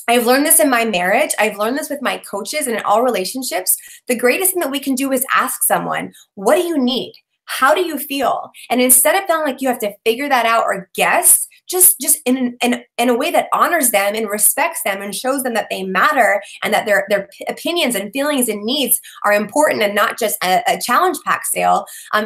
I've learned this in my marriage. I've learned this with my coaches and in all relationships. The greatest thing that we can do is ask someone, what do you need? How do you feel? And instead of feeling like you have to figure that out or guess, just in a way that honors them and respects them and shows them that they matter and that their opinions and feelings and needs are important and not just a challenge pack sale,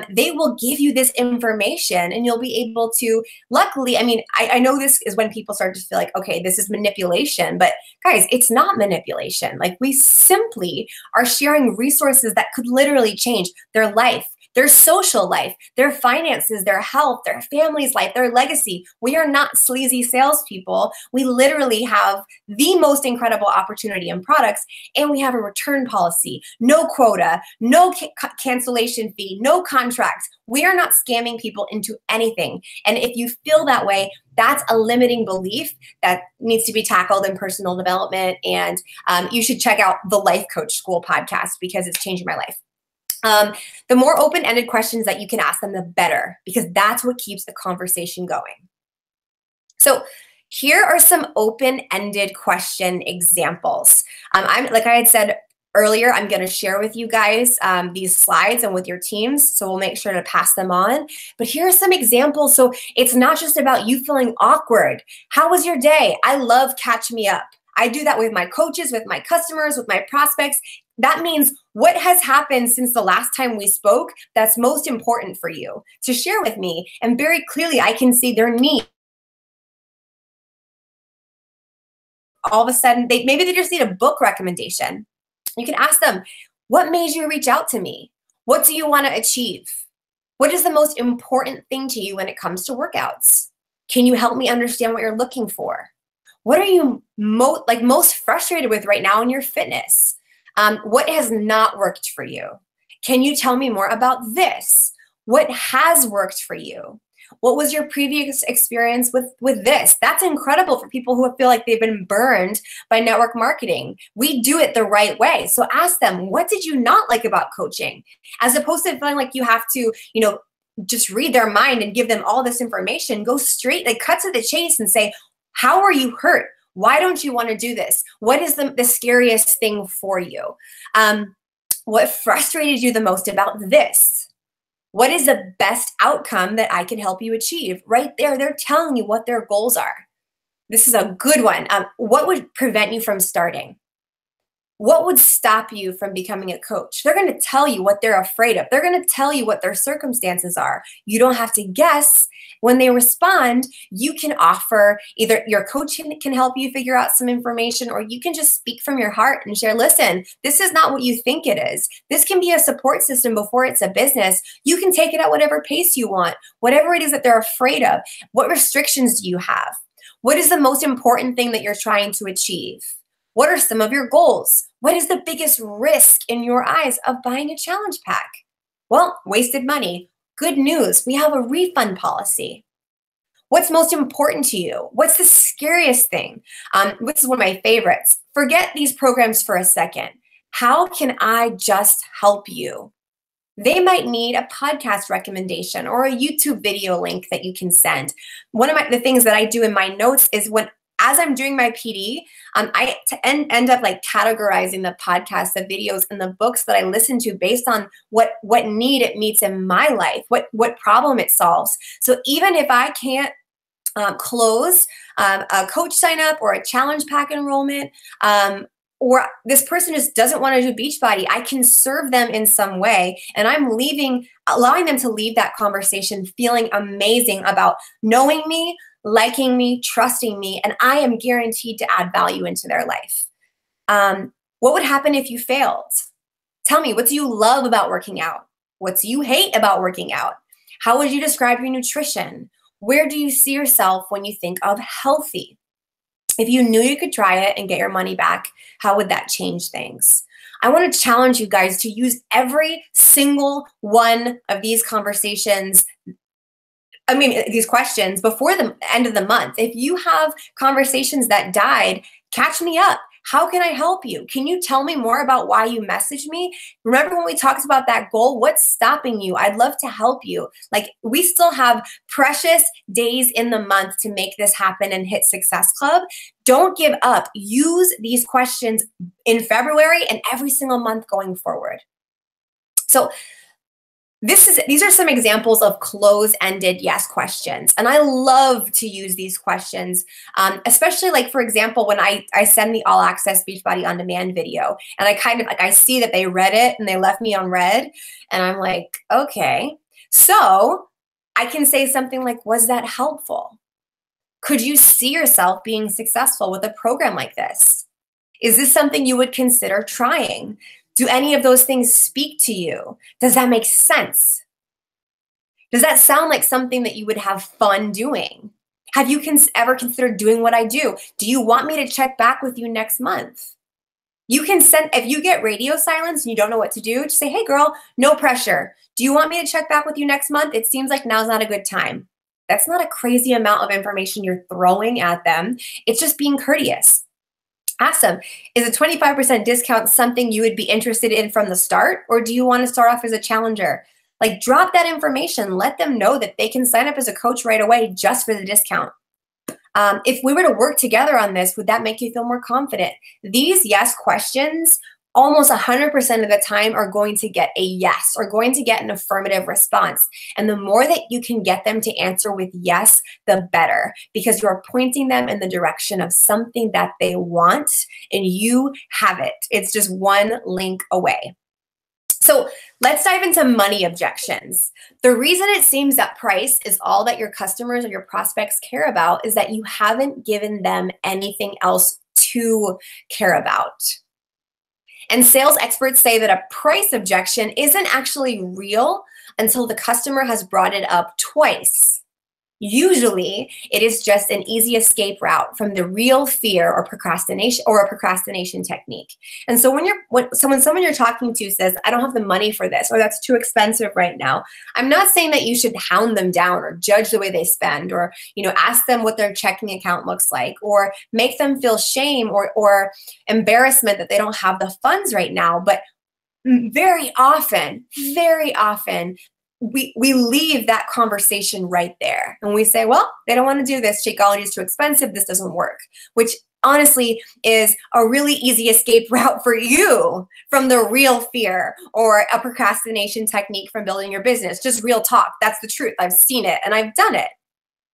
they will give you this information and you'll be able to, luckily, I know this is when people start to feel like, okay, this is manipulation, but guys, it's not manipulation. Like, we simply are sharing resources that could literally change their life, their social life, their finances, their health, their family's life, their legacy. We are not sleazy salespeople. We literally have the most incredible opportunity and products, and we have a return policy, no quota, no cancellation fee, no contracts. We are not scamming people into anything. And if you feel that way, that's a limiting belief that needs to be tackled in personal development. And you should check out the Life Coach School podcast because it's changing my life. The more open-ended questions that you can ask them, the better, because that's what keeps the conversation going. So here are some open-ended question examples. Like I had said earlier, I'm going to share with you guys these slides and with your teams, so we'll make sure to pass them on. But here are some examples. So it's not just about you feeling awkward. How was your day? I love Catch Me Up. I do that with my coaches, with my customers, with my prospects. That means what has happened since the last time we spoke that's most important for you to share with me. And very clearly, I can see their need. All of a sudden, maybe they just need a book recommendation. You can ask them, what made you reach out to me? What do you want to achieve? What is the most important thing to you when it comes to workouts? Can you help me understand what you're looking for? What are you most frustrated with right now in your fitness? What has not worked for you? Can you tell me more about this? What has worked for you? What was your previous experience with this? That's incredible for people who feel like they've been burned by network marketing. We do it the right way. So ask them, what did you not like about coaching? As opposed to feeling like you have to, just read their mind and give them all this information. Go straight, like cut to the chase and say, how are you hurt? Why don't you want to do this? What is the scariest thing for you? What frustrated you the most about this? What is the best outcome that I can help you achieve? Right there, they're telling you what their goals are. This is a good one. What would prevent you from starting? What would stop you from becoming a coach? They're going to tell you what they're afraid of. They're going to tell you what their circumstances are. You don't have to guess. When they respond, you can offer either your coach can help you figure out some information, or you can just speak from your heart and share, listen, this is not what you think it is. This can be a support system before it's a business. You can take it at whatever pace you want, whatever it is that they're afraid of. What restrictions do you have? What is the most important thing that you're trying to achieve? What are some of your goals? What is the biggest risk in your eyes of buying a challenge pack? Well, wasted money. Good news, we have a refund policy. What's most important to you? What's the scariest thing? This is one of my favorites. Forget these programs for a second. How can I just help you? They might need a podcast recommendation or a YouTube video link that you can send. One of the things that I do in my notes is as I'm doing my PD, I end up like categorizing the podcasts, the videos, and the books that I listen to based on what need it meets in my life, what problem it solves. So even if I can't close a coach sign up or a challenge pack enrollment, or this person just doesn't want to do Beachbody, I can serve them in some way. And I'm allowing them to leave that conversation feeling amazing about knowing me, liking me, trusting me, and I am guaranteed to add value into their life. What would happen if you failed? Tell me, what do you love about working out? What do you hate about working out? How would you describe your nutrition? Where do you see yourself when you think of healthy? If you knew you could try it and get your money back, how would that change things? I want to challenge you guys to use every single one of these conversations, these questions before the end of the month. If you have conversations that died, catch me up. How can I help you? Can you tell me more about why you messaged me? Remember when we talked about that goal? What's stopping you? I'd love to help you. Like, we still have precious days in the month to make this happen and hit Success Club. Don't give up. Use these questions in February and every single month going forward. So these are some examples of close-ended yes questions. And I love to use these questions, especially like, for example, when I send the All Access Beachbody On Demand video, and I see that they read it and they left me on red, and I'm like, okay. So I can say something like, was that helpful? Could you see yourself being successful with a program like this? Is this something you would consider trying? Do any of those things speak to you? Does that make sense? Does that sound like something that you would have fun doing? Have you ever considered doing what I do? Do you want me to check back with you next month? You can send, if you get radio silence and you don't know what to do, just say, hey girl, no pressure. Do you want me to check back with you next month? It seems like now's not a good time. That's not a crazy amount of information you're throwing at them. It's just being courteous. Ask them, is a 25% discount something you would be interested in from the start? Or do you want to start off as a challenger? Like, drop that information. Let them know that they can sign up as a coach right away just for the discount. If we were to work together on this, would that make you feel more confident? These yes questions, almost 100% of the time, are going to get a yes, or going to get an affirmative response. And the more that you can get them to answer with yes, the better, because you're pointing them in the direction of something that they want, and you have it. It's just one link away. So let's dive into money objections. The reason it seems that price is all that your customers or your prospects care about is that you haven't given them anything else to care about. And sales experts say that a price objection isn't actually real until the customer has brought it up twice. Usually, it is just an easy escape route from the real fear or procrastination, or a procrastination technique. And so when someone you're talking to says, I don't have the money for this, or that's too expensive right now, I'm not saying that you should hound them down or judge the way they spend, or, you know, ask them what their checking account looks like, or make them feel shame or embarrassment that they don't have the funds right now. But very often, we leave that conversation right there, and we say, well, they don't want to do this. Shakeology is too expensive. This doesn't work, which honestly is a really easy escape route for you from the real fear or a procrastination technique from building your business. Just real talk. That's the truth. I've seen it and I've done it.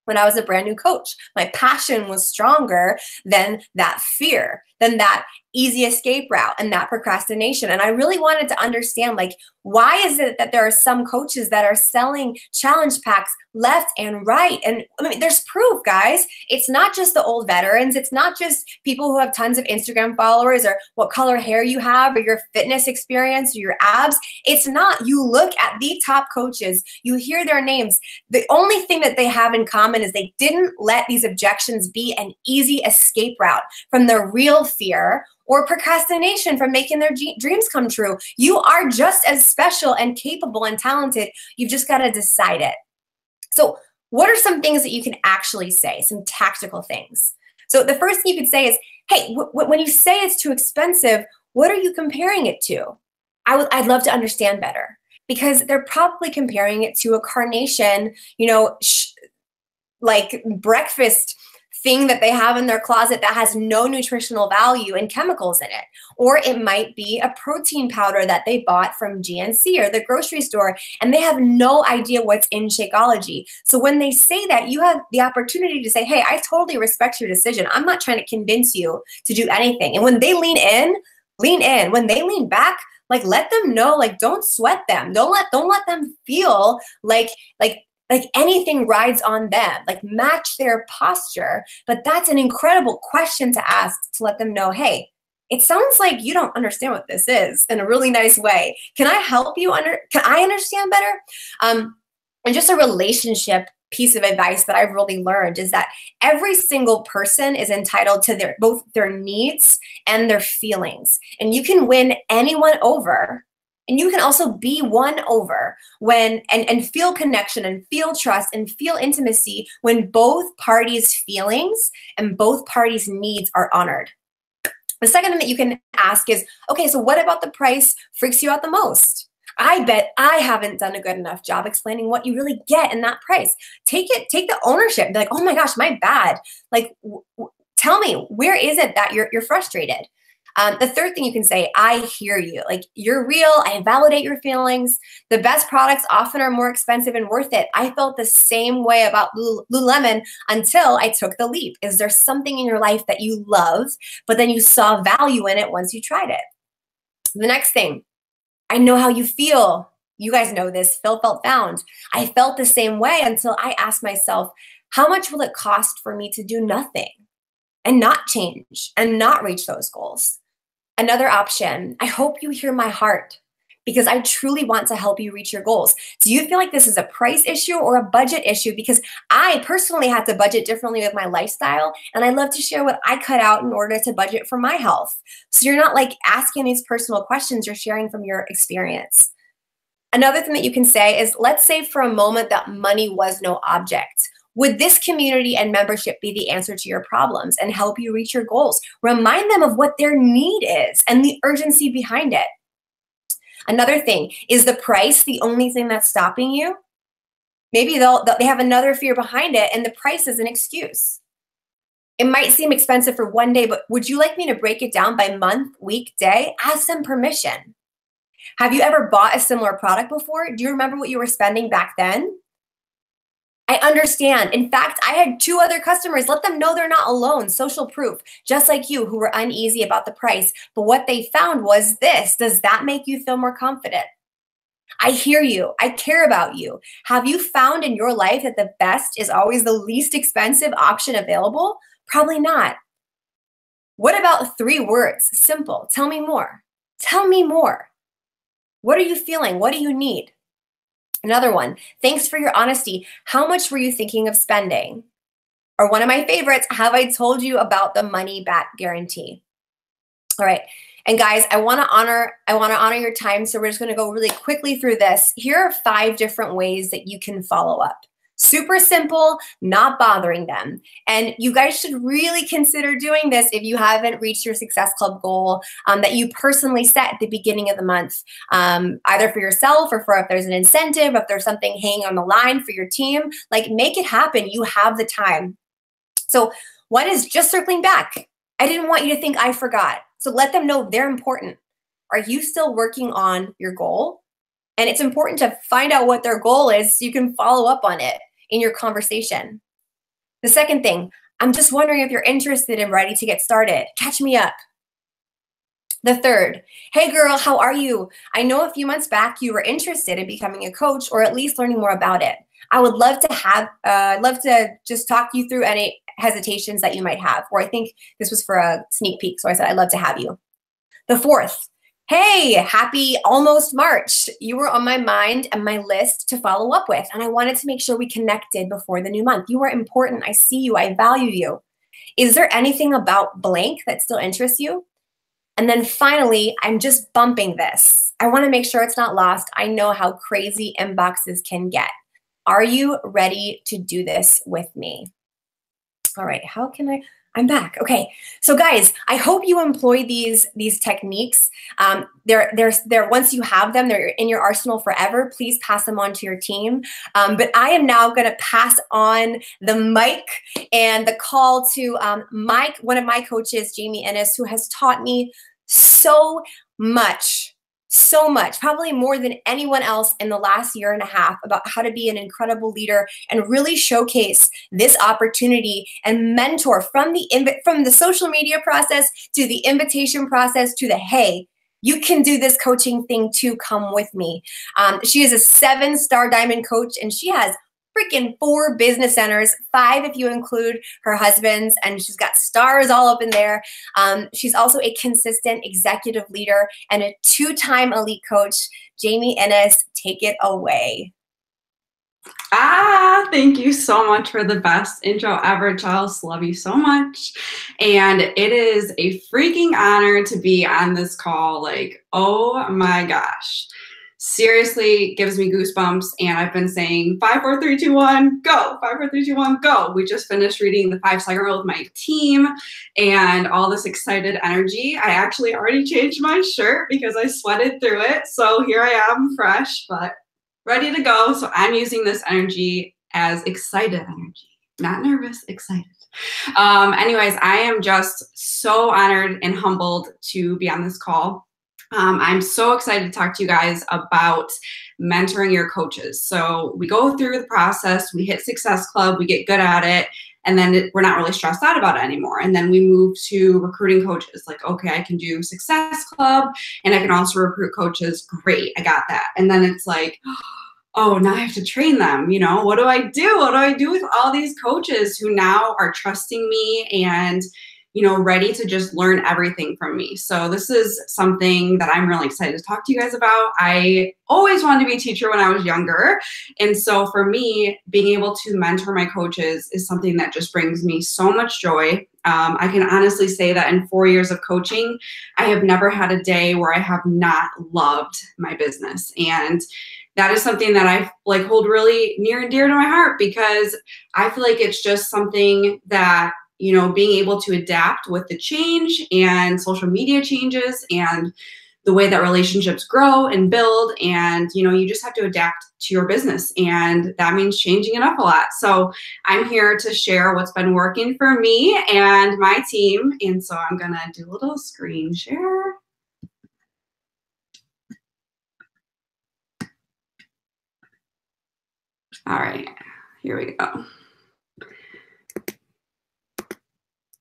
When I was a brand new coach, my passion was stronger than that fear, than that easy escape route and that procrastination. And I really wanted to understand, like, why is it that there are some coaches that are selling challenge packs left and right? And I mean, there's proof, guys. It's not just the old veterans. It's not just people who have tons of Instagram followers, or what color hair you have, or your fitness experience, or your abs. It's not. You look at the top coaches, you hear their names. The only thing that they have in common is they didn't let these objections be an easy escape route from the real fear or procrastination from making their dreams come true. You are just as special and capable and talented. You've just got to decide it. So what are some things that you can actually say, some tactical things? So the first thing you could say is, hey, when you say it's too expensive, what are you comparing it to? I'd love to understand better, because they're probably comparing it to a carnation, you know, like breakfast thing that they have in their closet that has no nutritional value and chemicals in it. Or it might be a protein powder that they bought from GNC or the grocery store, and they have no idea what's in Shakeology. So when they say that, you have the opportunity to say, hey, I totally respect your decision. I'm not trying to convince you to do anything. And when they lean in. When they lean back, like, let them know, like, don't sweat them. Don't let them feel like anything rides on them, like, match their posture. But that's an incredible question to ask, to let them know, hey, it sounds like you don't understand what this is, in a really nice way. Can I help you? Can I understand better? And just a relationship piece of advice that I've really learned is that every single person is entitled to both their needs and their feelings. And you can win anyone over. And you can also be won over when and feel connection and feel trust and feel intimacy when both parties' feelings and both parties' needs are honored. The second thing that you can ask is, okay, so what about the price freaks you out the most? I bet I haven't done a good enough job explaining what you really get in that price. Take the ownership. Be like, oh my gosh, my bad. Like, tell me, where is it that you're frustrated? The third thing you can say, I hear you. Like, you're real. I validate your feelings. The best products often are more expensive and worth it. I felt the same way about Lululemon until I took the leap. Is there something in your life that you love, but then you saw value in it once you tried it? The next thing, I know how you feel. You guys know this, feel, felt, found. I felt the same way until I asked myself, how much will it cost for me to do nothing and not change and not reach those goals? Another option, I hope you hear my heart, because I truly want to help you reach your goals. Do you feel like this is a price issue or a budget issue? Because I personally had to budget differently with my lifestyle, and I love to share what I cut out in order to budget for my health. So you're not like asking these personal questions, you're sharing from your experience. Another thing that you can say is, let's say for a moment that money was no object. Would this community and membership be the answer to your problems and help you reach your goals? Remind them of what their need is and the urgency behind it. Another thing, is the price the only thing that's stopping you? Maybe they have another fear behind it, and the price is an excuse. It might seem expensive for one day, but would you like me to break it down by month, week, day? Ask them permission. Have you ever bought a similar product before? Do you remember what you were spending back then? I understand. In fact, I had 2 other customers. Let them know they're not alone. Social proof, just like you, who were uneasy about the price. But what they found was this. Does that make you feel more confident? I hear you. I care about you. Have you found in your life that the best is always the least expensive option available? Probably not. What about 3 words? Simple. Tell me more. Tell me more. What are you feeling? What do you need? Another one, thanks for your honesty. How much were you thinking of spending? Or one of my favorites, have I told you about the money back guarantee? All right. And guys, I want to honor your time. So we're just going to go really quickly through this. Here are 5 different ways that you can follow up. Super simple, not bothering them. And you guys should really consider doing this if you haven't reached your Success Club goal that you personally set at the beginning of the month, either for yourself or for if there's an incentive, if there's something hanging on the line for your team, like make it happen. You have the time. So one is just circling back. I didn't want you to think I forgot. So let them know they're important. Are you still working on your goal? And it's important to find out what their goal is so you can follow up on it in your conversation. The second thing, I'm just wondering if you're interested and ready to get started. Catch me up. The third, hey girl, how are you? I know a few months back you were interested in becoming a coach or at least learning more about it. I would love to just talk you through any hesitations that you might have. Or I think this was for a sneak peek, so I said I'd love to have you. The fourth, hey, happy almost March. You were on my mind and my list to follow up with, and I wanted to make sure we connected before the new month. You are important. I see you. I value you. Is there anything about blank that still interests you? And then finally, I'm just bumping this. I want to make sure it's not lost. I know how crazy inboxes can get. Are you ready to do this with me? All right, how can I'm back. Okay, so guys, I hope you employ these techniques. They're once you have them, they're in your arsenal forever. Please pass them on to your team. But I am now going to pass on the mic and the call to one of my coaches, Jaime Innis, who has taught me so much, probably more than anyone else in the last year and a half about how to be an incredible leader and really showcase this opportunity and mentor from the social media process to the invitation process to the, hey, you can do this coaching thing too, come with me. She is a 7-star diamond coach and she has freaking 4 business centers, 5 if you include her husband's, and she's got stars all up in there. She's also a consistent executive leader and a 2-time elite coach. Jaime Innis, take it away. Thank you so much for the best intro ever, Chels. Love you so much. And it is a freaking honor to be on this call. Like, oh my gosh. Seriously gives me goosebumps, and I've been saying 5, 4, 3, 2, 1, go. 5, 4, 3, 2, 1, go. We just finished reading the 5-second rule with my team and all this excited energy. I actually already changed my shirt because I sweated through it. So here I am, fresh, but ready to go. So I'm using this energy as excited energy, not nervous, excited. Anyways, I am just so honored and humbled to be on this call. I'm so excited to talk to you guys about mentoring your coaches. So we go through the process, we hit Success Club, we get good at it, and then we're not really stressed out about it anymore. And then we move to recruiting coaches. Like, okay, I can do Success Club, and I can also recruit coaches. Great, I got that. And then it's like, oh, now I have to train them. You know, what do I do? What do I do with all these coaches who now are trusting me and ready to just learn everything from me? So this is something that I'm really excited to talk to you guys about. I always wanted to be a teacher when I was younger. And so for me, being able to mentor my coaches is something that just brings me so much joy. I can honestly say that in 4 years of coaching, I have never had a day where I have not loved my business. And that is something that I hold really near and dear to my heart, because I feel like it's just something that being able to adapt with the change and social media changes and the way that relationships grow and build. And, you just have to adapt to your business. And that means changing it up a lot. So I'm here to share what's been working for me and my team. And so I'm going to do a little screen share. All right, here we go.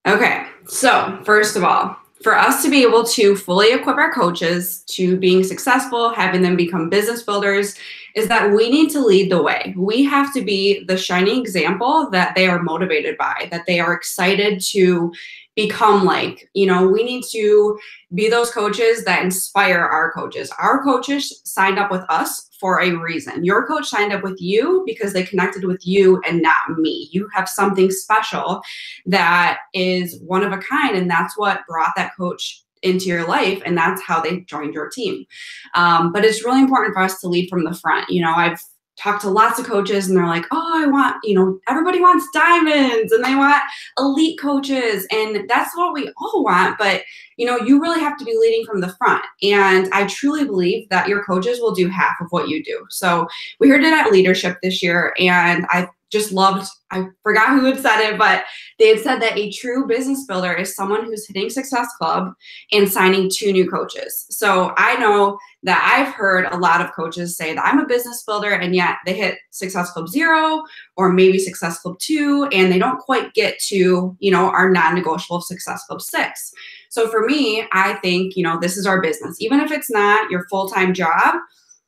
Okay, so first of all, for us to be able to fully equip our coaches to being successful, having them become business builders, is that we need to lead the way. We have to be the shining example that they are motivated by, that they are excited to become like. We need to be those coaches that inspire our coaches. Our coaches signed up with us for a reason. Your coach signed up with you because they connected with you and not me. You have something special that is one of a kind, and that's what brought that coach into your life, and that's how they joined your team. But it's really important for us to lead from the front. You know, I've talked to lots of coaches and they're like, oh, I want, you know, everybody wants diamonds and they want elite coaches, and that's what we all want. But, you know, you really have to be leading from the front. And I truly believe that your coaches will do half of what you do. So we heard it at leadership this year, and I just loved, I forgot who had said it, but they had said that a true business builder is someone who's hitting Success Club and signing 2 new coaches. So I know that I've heard a lot of coaches say that I'm a business builder, and yet they hit Success Club 0 or maybe Success Club 2, and they don't quite get to, you know, our non-negotiable Success Club 6. So for me, I think, you know, this is our business. Even if it's not your full-time job,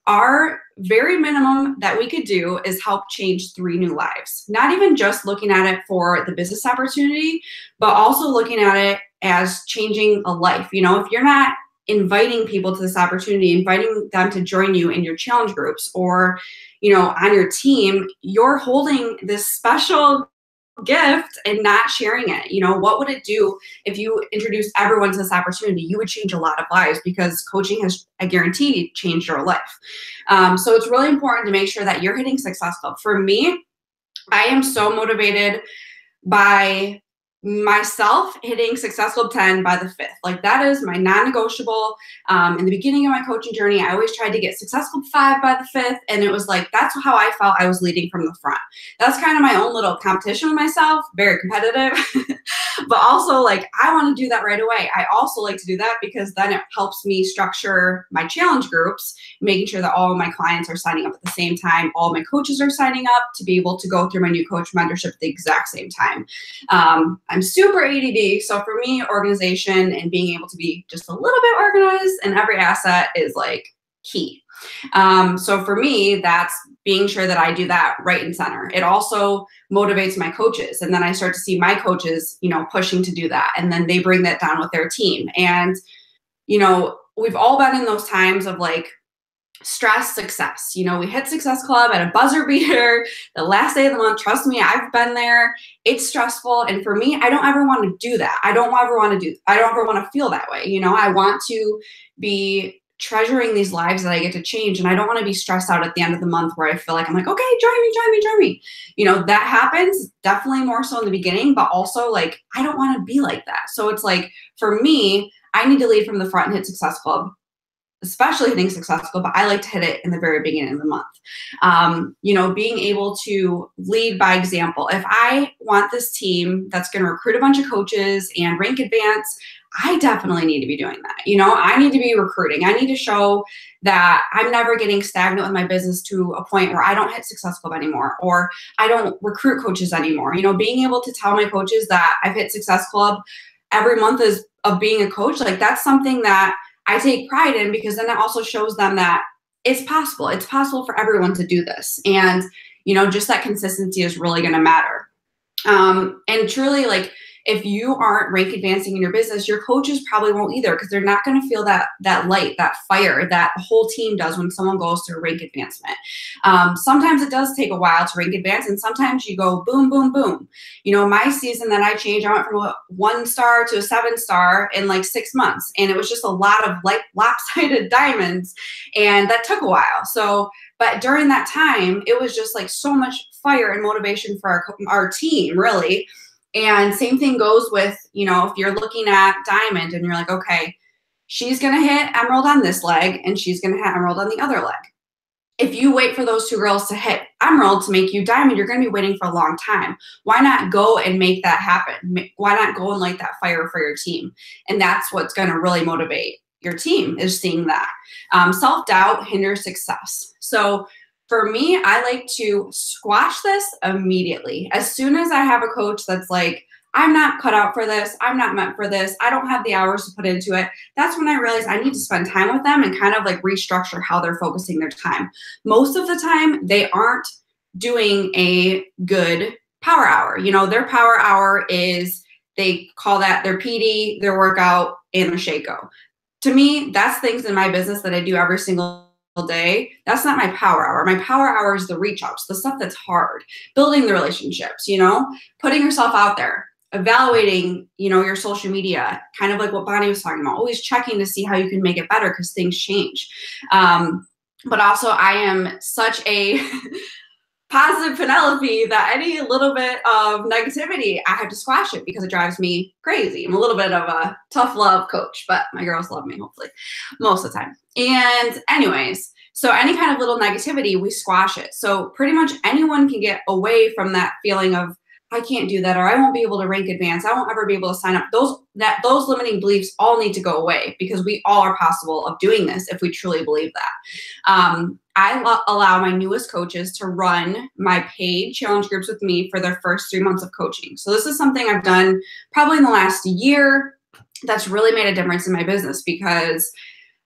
our very minimum that we could do is help change 3 new lives. Not even just looking at it for the business opportunity, but also looking at it as changing a life. You know, if you're not inviting people to this opportunity, inviting them to join you in your challenge groups or, you know, on your team, you're holding this special gift and not sharing it. You know, what would it do if you introduced everyone to this opportunity? You would change a lot of lives, because coaching has, I guarantee, changed your life. So it's really important to make sure that you're hitting Success Club. For me, I am so motivated by myself hitting Success Club 10 by the 5th. Like, that is my non-negotiable. In the beginning of my coaching journey, I always tried to get Success Club 5 by the 5th. And it was like, that's how I felt I was leading from the front. That's kind of my own little competition with myself, very competitive, but also like, I want to do that right away. I also like to do that because then it helps me structure my challenge groups, making sure that all of my clients are signing up at the same time. All of my coaches are signing up to be able to go through my new coach mentorship at the exact same time. I'm super ADD, so for me, organization and being able to be just a little bit organized in every asset is like key. So for me, that's being sure that I do that right and center. It also motivates my coaches, and then I start to see my coaches, you know, pushing to do that, and then they bring that down with their team. And, you know, we've all been in those times of like stress success. You know, we hit Success Club at a buzzer beater the last day of the month. Trust me, I've been there. It's stressful. And for me, I don't ever want to do that. I don't ever want to feel that way. You know, I want to be treasuring these lives that I get to change. And I don't want to be stressed out at the end of the month where I feel like I'm like, okay, join me. You know, that happens definitely more so in the beginning, but also like, I don't want to be like that. So it's like, for me, I need to lead from the front and hit Success Club, especially hitting Success Club, but I like to hit it in the very beginning of the month. You know, being able to lead by example. If I want this team that's going to recruit a bunch of coaches and rank advance, I definitely need to be doing that. You know, I need to be recruiting. I need to show that I'm never getting stagnant with my business to a point where I don't hit Success Club anymore, or I don't recruit coaches anymore. You know, being able to tell my coaches that I've hit Success Club every month of being a coach, like that's something that I take pride in, because then it also shows them that it's possible. It's possible for everyone to do this. And, you know, just that consistency is really going to matter. And truly, like, if you aren't rank advancing in your business, your coaches probably won't either, because they're not going to feel that light, that fire that the whole team does when someone goes through rank advancement. Sometimes it does take a while to rank advance, and sometimes you go boom, boom, boom. You know, my season that I changed, I went from a 1-star to a 7-star in like 6 months, and it was just a lot of like lopsided diamonds, and that took a while. So, but during that time, it was just like so much fire and motivation for our team, really. And same thing goes with, you know, if you're looking at diamond and you're like, okay, she's going to hit emerald on this leg and she's going to hit emerald on the other leg. If you wait for those 2 girls to hit emerald to make you diamond, you're going to be waiting for a long time. Why not go and make that happen? Why not go and light that fire for your team? And that's what's going to really motivate your team, is seeing that. Self-doubt hinders success. So for me, I like to squash this immediately. As soon as I have a coach that's like, I'm not cut out for this, I'm not meant for this, I don't have the hours to put into it, that's when I realize I need to spend time with them and kind of like restructure how they're focusing their time. Most of the time, they aren't doing a good power hour. You know, their power hour is, they call that their PD, their workout, and their Shako. To me, that's things in my business that I do every single day, that's not my power hour. My power hour is the reach outs, the stuff that's hard, building the relationships, you know, putting yourself out there, evaluating, you know, your social media, kind of like what Bonnie was talking about, always checking to see how you can make it better because things change. But also I am such a positive Penelope that any little bit of negativity, I have to squash it because it drives me crazy. I'm a little bit of a tough love coach, but my girls love me, hopefully, most of the time. And anyways, so any kind of little negativity, we squash it. So pretty much anyone can get away from that feeling of, I can't do that, or I won't be able to rank advance. I won't ever be able to sign up. Those limiting beliefs all need to go away because we all are possible of doing this if we truly believe that. I allow my newest coaches to run my paid challenge groups with me for their first 3 months of coaching. So this is something I've done probably in the last year that's really made a difference in my business because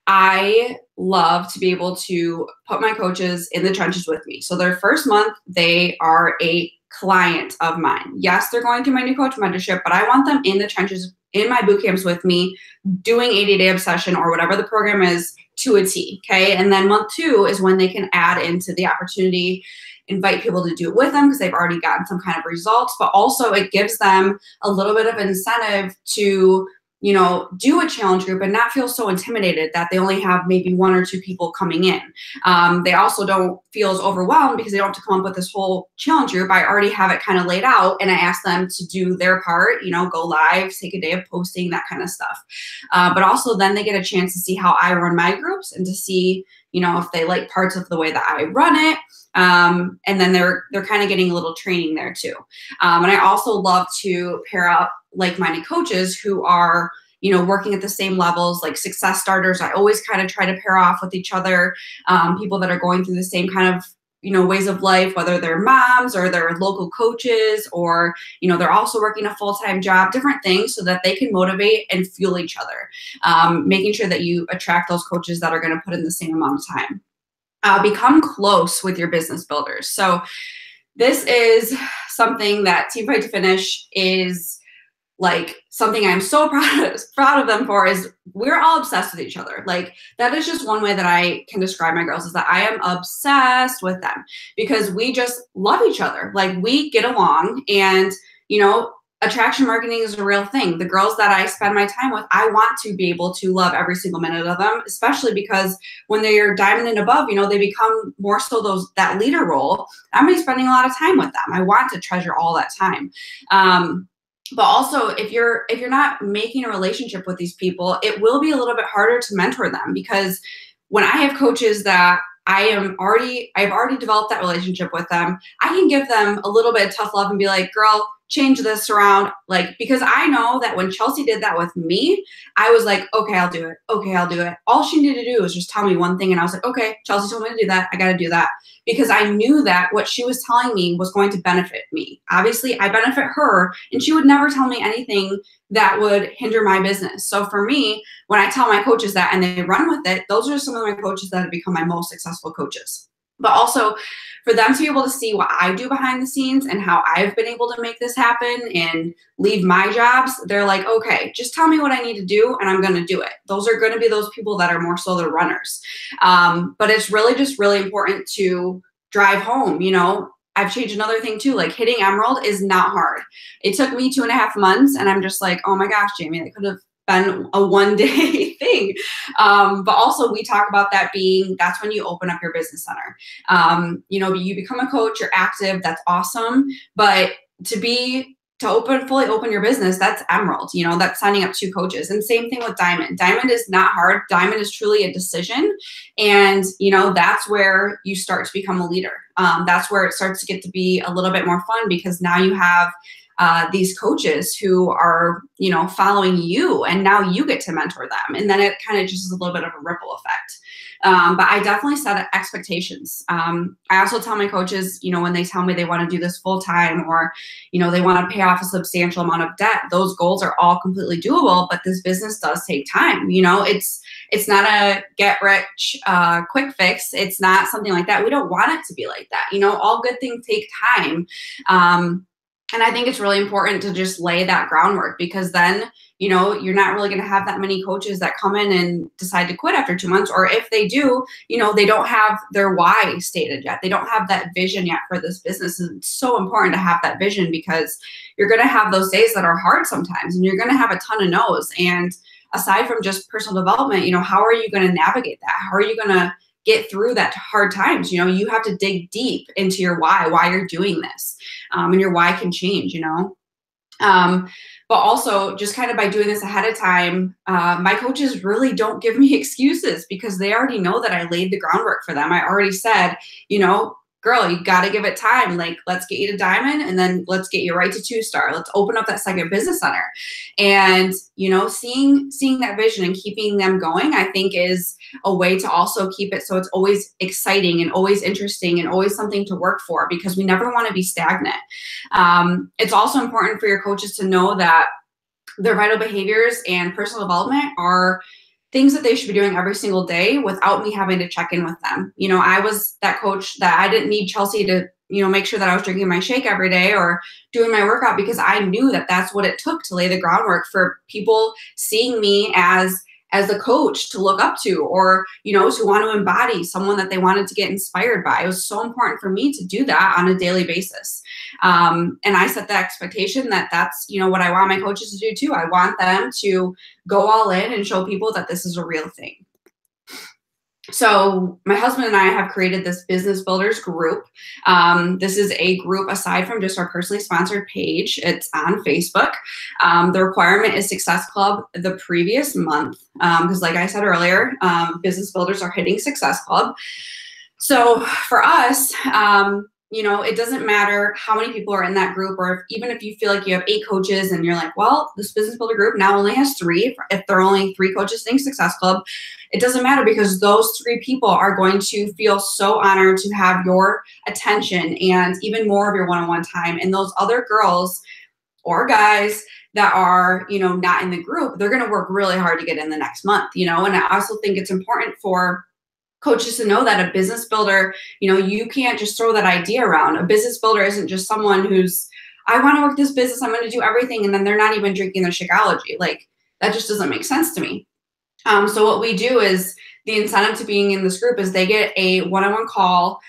I love to be able to put my coaches in the trenches with me. So their first month, they are a client of mine. Yes, they're going through my new coach mentorship, but I want them in the trenches in my boot camps with me, doing 80-day obsession or whatever the program is to a T. Okay. And then month 2 is when they can add into the opportunity, invite people to do it with them because they've already gotten some kind of results, but also it gives them a little bit of incentive to, you know, do a challenge group and not feel so intimidated that they only have maybe 1 or 2 people coming in. They also don't feel as overwhelmed because they don't have to come up with this whole challenge group. I already have it kind of laid out and I ask them to do their part, you know, go live, take a day of posting, that kind of stuff. But also then they get a chance to see how I run my groups and to see, you know, if they like parts of the way that I run it. And then they're kind of getting a little training there too. And I also love to pair up like-minded coaches who are, you know, working at the same levels, like success starters. I always kind of try to pair off with each other, people that are going through the same kind of, you know, ways of life, whether they're moms or they're local coaches or, you know, they're also working a full-time job, different things so that they can motivate and fuel each other. Making sure that you attract those coaches that are going to put in the same amount of time. Become close with your business builders. So this is something that Team Fight to Finish is like something I'm so proud of them for is we're all obsessed with each other. Like that is just one way that I can describe my girls is that I am obsessed with them because we just love each other. Like we get along and, you know, attraction marketing is a real thing. The girls that I spend my time with, I want to be able to love every single minute of them, especially because when they're diamond and above, you know, they become more so that leader role. I'm going to be spending a lot of time with them. I want to treasure all that time. But also if you're not making a relationship with these people, it will be a little bit harder to mentor them because when I have coaches that I've already developed that relationship with them, I can give them a little bit of tough love and be like, girl, change this around. Like, because I know that when Chelsea did that with me, I was like, okay, I'll do it. Okay, I'll do it. All she needed to do was just tell me one thing. And I was like, okay, Chelsea told me to do that. I got to do that. Because I knew that what she was telling me was going to benefit me. Obviously, I benefit her, and she would never tell me anything that would hinder my business. So for me, when I tell my coaches that and they run with it, those are some of my coaches that have become my most successful coaches. But also for them to be able to see what I do behind the scenes and how I've been able to make this happen and leave my jobs, they're like, okay, just tell me what I need to do and I'm going to do it. Those are going to be those people that are more so the runners. But it's really just really important to drive home. You know, I've changed another thing too, like hitting Emerald is not hard. It took me 2.5 months and I'm just like, oh my gosh, Jamie, that could have been a one-day thing. But also we talk about that being, that's when you open up your business center. You know, you become a coach, you're active, that's awesome. But fully open your business, that's Emerald, you know, that's signing up 2 coaches. And same thing with Diamond. Diamond is not hard. Diamond is truly a decision. And, you know, that's where you start to become a leader. That's where it starts to get to be a little bit more fun because now you have these coaches who are, you know, following you and now you get to mentor them. And then it kind of just is a little bit of a ripple effect. But I definitely set expectations. I also tell my coaches, you know, when they tell me they want to do this full time or, you know, they want to pay off a substantial amount of debt, those goals are all completely doable, but this business does take time. You know, it's not a get rich quick fix. It's not something like that. We don't want it to be like that. You know, all good things take time. And I think it's really important to just lay that groundwork, because then, you know, you're not really going to have that many coaches that come in and decide to quit after 2 months. Or if they do, you know, they don't have their why stated yet. They don't have that vision yet for this business. And it's so important to have that vision, because you're going to have those days that are hard sometimes, and you're going to have a ton of no's. And aside from just personal development, you know, how are you going to navigate that? How are you going to get through that hard times? You know, you have to dig deep into your why you're doing this. And your why can change, you know. But also, just kind of by doing this ahead of time, my coaches really don't give me excuses, because they already know that I laid the groundwork for them. I already said, you know, girl, you got to give it time. Like, let's get you to Diamond, and then let's get you right to 2-star. Let's open up that second business center. And, you know, seeing that vision and keeping them going, I think, is a way to also keep it so it's always exciting and always interesting and always something to work for, because we never want to be stagnant. It's also important for your coaches to know that their vital behaviors and personal development are things that they should be doing every single day without me having to check in with them. You know, I was that coach that I didn't need Chelsea to, you know, make sure that I was drinking my shake every day or doing my workout, because I knew that that's what it took to lay the groundwork for people seeing me as a coach to look up to, or, you know, to want to embody someone that they wanted to get inspired by. It was so important for me to do that on a daily basis. And I set the expectation that that's, you know, what I want my coaches to do too. I want them to go all in and show people that this is a real thing. So my husband and I have created this Business Builders group. This is a group aside from just our personally sponsored page. It's on Facebook. The requirement is Success Club the previous month, because like I said earlier, Business Builders are hitting Success Club. So for us, you know, it doesn't matter how many people are in that group, or even if you feel like you have 8 coaches and you're like, well, this Business Builder group now only has 3. If there are only 3 coaches in Success Club, it doesn't matter, because those 3 people are going to feel so honored to have your attention and even more of your one-on-one time. And those other girls or guys that are, you know, not in the group, they're going to work really hard to get in the next month, you know. And I also think it's important for coaches to know that a business builder, you know, you can't just throw that idea around. A business builder isn't just someone who's, I want to work this business, I'm going to do everything, and then they're not even drinking their Shakeology. Like, that just doesn't make sense to me. So what we do is, the incentive to being in this group is they get a one-on-one call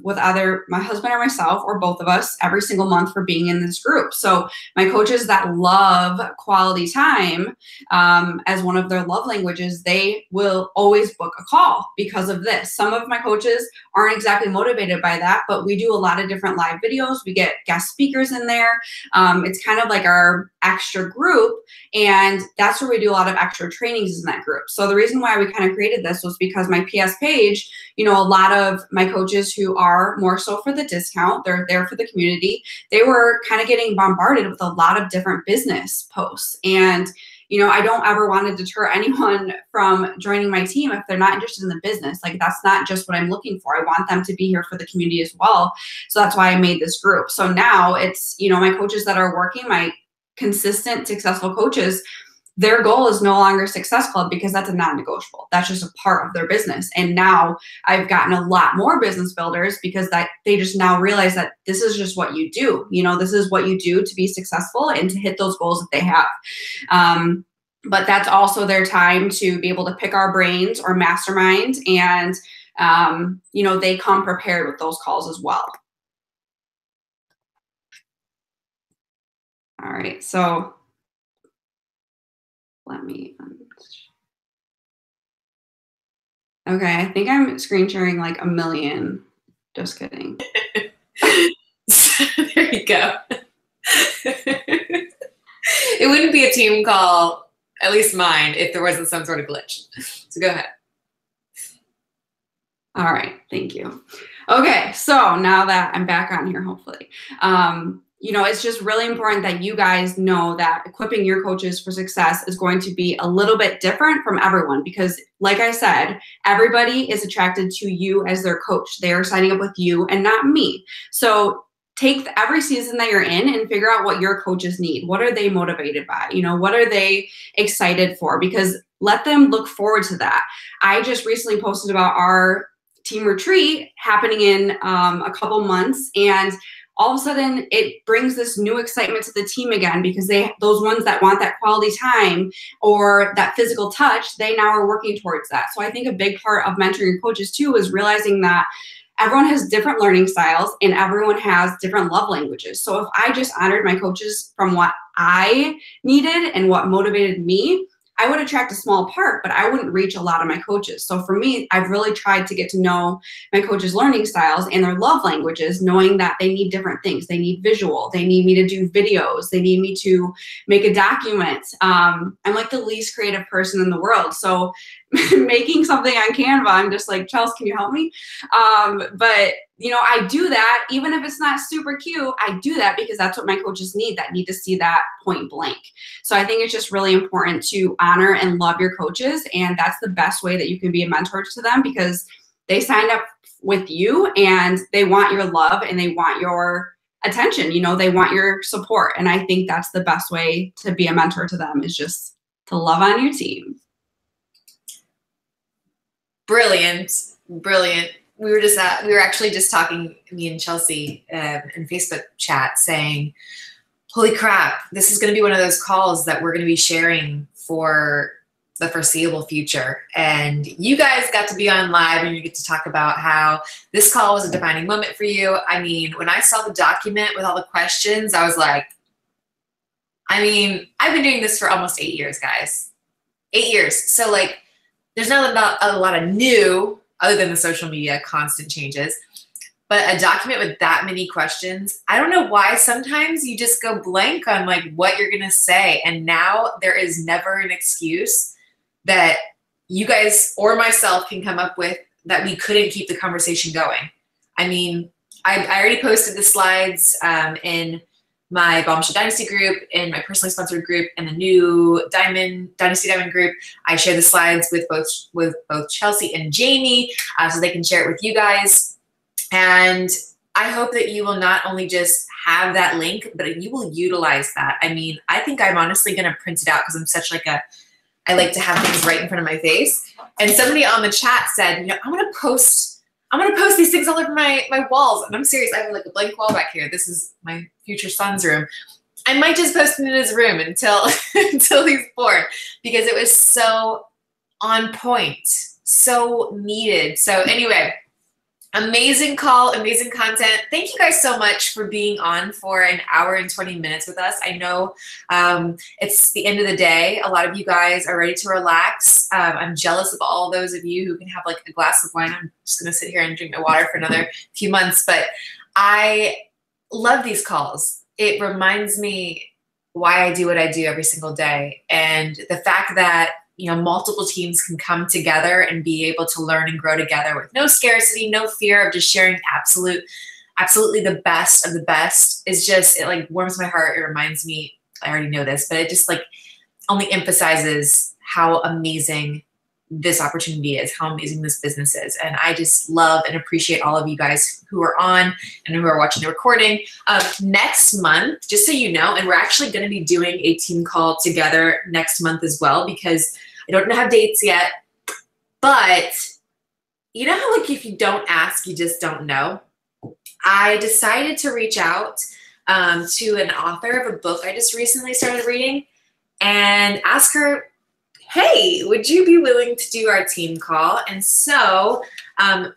with either my husband or myself, or both of us, every single month for being in this group. So my coaches that love quality time as one of their love languages, they will always book a call because of this. Some of my coaches aren't exactly motivated by that, but we do a lot of different live videos. We get guest speakers in there. It's kind of like our extra group, and that's where we do a lot of extra trainings in that group. So the reason why we kind of created this was because my PS page, you know, a lot of my coaches who are more so for the discount, they're there for the community, they were kind of getting bombarded with a lot of different business posts. And, you know, I don't ever want to deter anyone from joining my team if they're not interested in the business. Like, that's not just what I'm looking for. I want them to be here for the community as well. So that's why I made this group. So now it's, you know, my coaches that are working, my consistent, successful coaches, their goal is no longer Success Club, because that's a non-negotiable. That's just a part of their business. And now I've gotten a lot more business builders, because that they just now realize that this is just what you do. You know, this is what you do to be successful and to hit those goals that they have. But that's also their time to be able to pick our brains or mastermind. And, you know, they come prepared with those calls as well. All right, so let me, okay, I think I'm screen sharing like a million. Just kidding. There you go. It wouldn't be a team call, at least mine, if there wasn't some sort of glitch. So go ahead. All right, thank you. Okay, so now that I'm back on here, hopefully. You know, it's just really important that you guys know that equipping your coaches for success is going to be a little bit different from everyone, because like I said, everybody is attracted to you as their coach. They are signing up with you and not me. So take every season that you're in and figure out what your coaches need. What are they motivated by? You know, what are they excited for? Because let them look forward to that. I just recently posted about our team retreat happening in a couple months, and all of a sudden it brings this new excitement to the team again, because those ones that want that quality time or that physical touch, they now are working towards that. So I think a big part of mentoring coaches too is realizing that everyone has different learning styles and everyone has different love languages. So if I just honored my coaches from what I needed and what motivated me, I would attract a small part, but I wouldn't reach a lot of my coaches. So for me, I've really tried to get to know my coaches' learning styles and their love languages, knowing that they need different things. They need visual. They need me to do videos. They need me to make a document. I'm like the least creative person in the world. So making something on Canva, I'm just like, Chelsea, can you help me? But you know, I do that, even if it's not super cute, I do that because that's what my coaches need, that need to see that point blank. So I think it's just really important to honor and love your coaches. And that's the best way that you can be a mentor to them, because they signed up with you and they want your love and they want your attention. You know, they want your support. And I think that's the best way to be a mentor to them, is just to love on your team. Brilliant. Brilliant. We were actually just talking, me and Chelsea, in Facebook chat, saying, holy crap, this is going to be one of those calls that we're going to be sharing for the foreseeable future. And you guys got to be on live and you get to talk about how this call was a defining moment for you. I mean, when I saw the document with all the questions, I was like, I mean, I've been doing this for almost 8 years, guys. 8 years. So like, there's not a lot of new, other than the social media constant changes, but a document with that many questions, I don't know why sometimes you just go blank on like what you're going to say. And now there is never an excuse that you guys or myself can come up with that we couldn't keep the conversation going. I mean, I already posted the slides in my Bombshell Dynasty group, in my personally sponsored group, and the new Dynasty Diamond group. I share the slides with both Chelsea and Jamie, so they can share it with you guys. And I hope that you will not only just have that link, but you will utilize that. I mean, I think I'm honestly going to print it out because I'm such like I like to have things right in front of my face. And somebody on the chat said, you know, I'm going to post these things all over my walls. And I'm serious. I have like a blank wall back here. This is my future son's room. I might just post it in his room until he's born, because it was so on point, so needed. So anyway, amazing call, amazing content. Thank you guys so much for being on for an hour and 20 minutes with us. I know it's the end of the day. A lot of you guys are ready to relax. I'm jealous of all those of you who can have like a glass of wine. I'm just gonna sit here and drink my water for another few months, but I love these calls. It reminds me why I do what I do every single day. And the fact that, you know, multiple teams can come together and be able to learn and grow together with no scarcity, no fear of just sharing absolutely the best of the best is just, it like warms my heart. It reminds me, I already know this, but it just like only emphasizes how amazing this opportunity is, how amazing this business is. And I just love and appreciate all of you guys who are on and who are watching the recording. Next month, just so you know, and we're actually going to be doing a team call together next month as well, because I don't have dates yet, but you know how like if you don't ask, you just don't know? I decided to reach out to an author of a book I just recently started reading and ask her, hey, would you be willing to do our team call? And so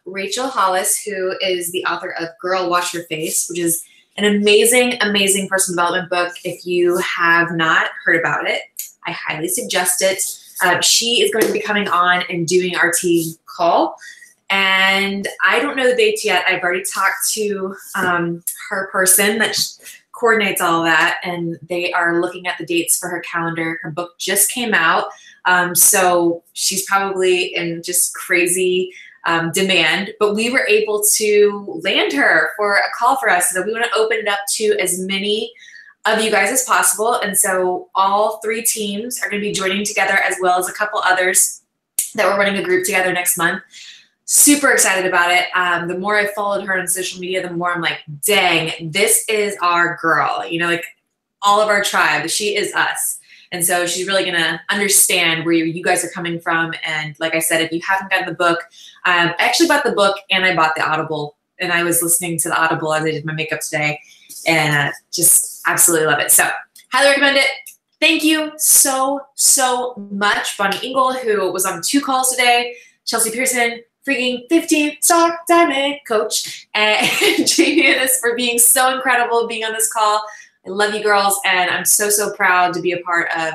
Rachel Hollis, who is the author of Girl, Wash Your Face, which is an amazing, amazing personal development book. If you have not heard about it, I highly suggest it. She is going to be coming on and doing our team call. And I don't know the dates yet. I've already talked to her person that coordinates all of that, and they are looking at the dates for her calendar. Her book just came out. So she's probably in just crazy demand, but we were able to land her for a call for us. So we want to open it up to as many of you guys as possible. And so all 3 teams are going to be joining together, as well as a couple others that we're running a group together next month. Super excited about it. The more I followed her on social media, the more I'm like, dang, this is our girl. You know, like all of our tribe, she is us. And so she's really going to understand where you guys are coming from. And like I said, if you haven't gotten the book, I actually bought the book and I bought the Audible and I was listening to the Audible as I did my makeup today, and just absolutely love it. So highly recommend it. Thank you so much, Bonnie Engle, who was on 2 calls today, Chelsea Pearson, freaking 15-star diamond coach, and Jaime Innis for being so incredible, being on this call. I love you girls, and I'm so proud to be a part of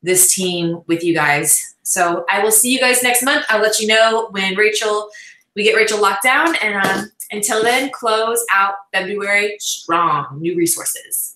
this team with you guys. So I will see you guys next month. I'll let you know when we get Rachel locked down, and until then, close out February strong. New resources.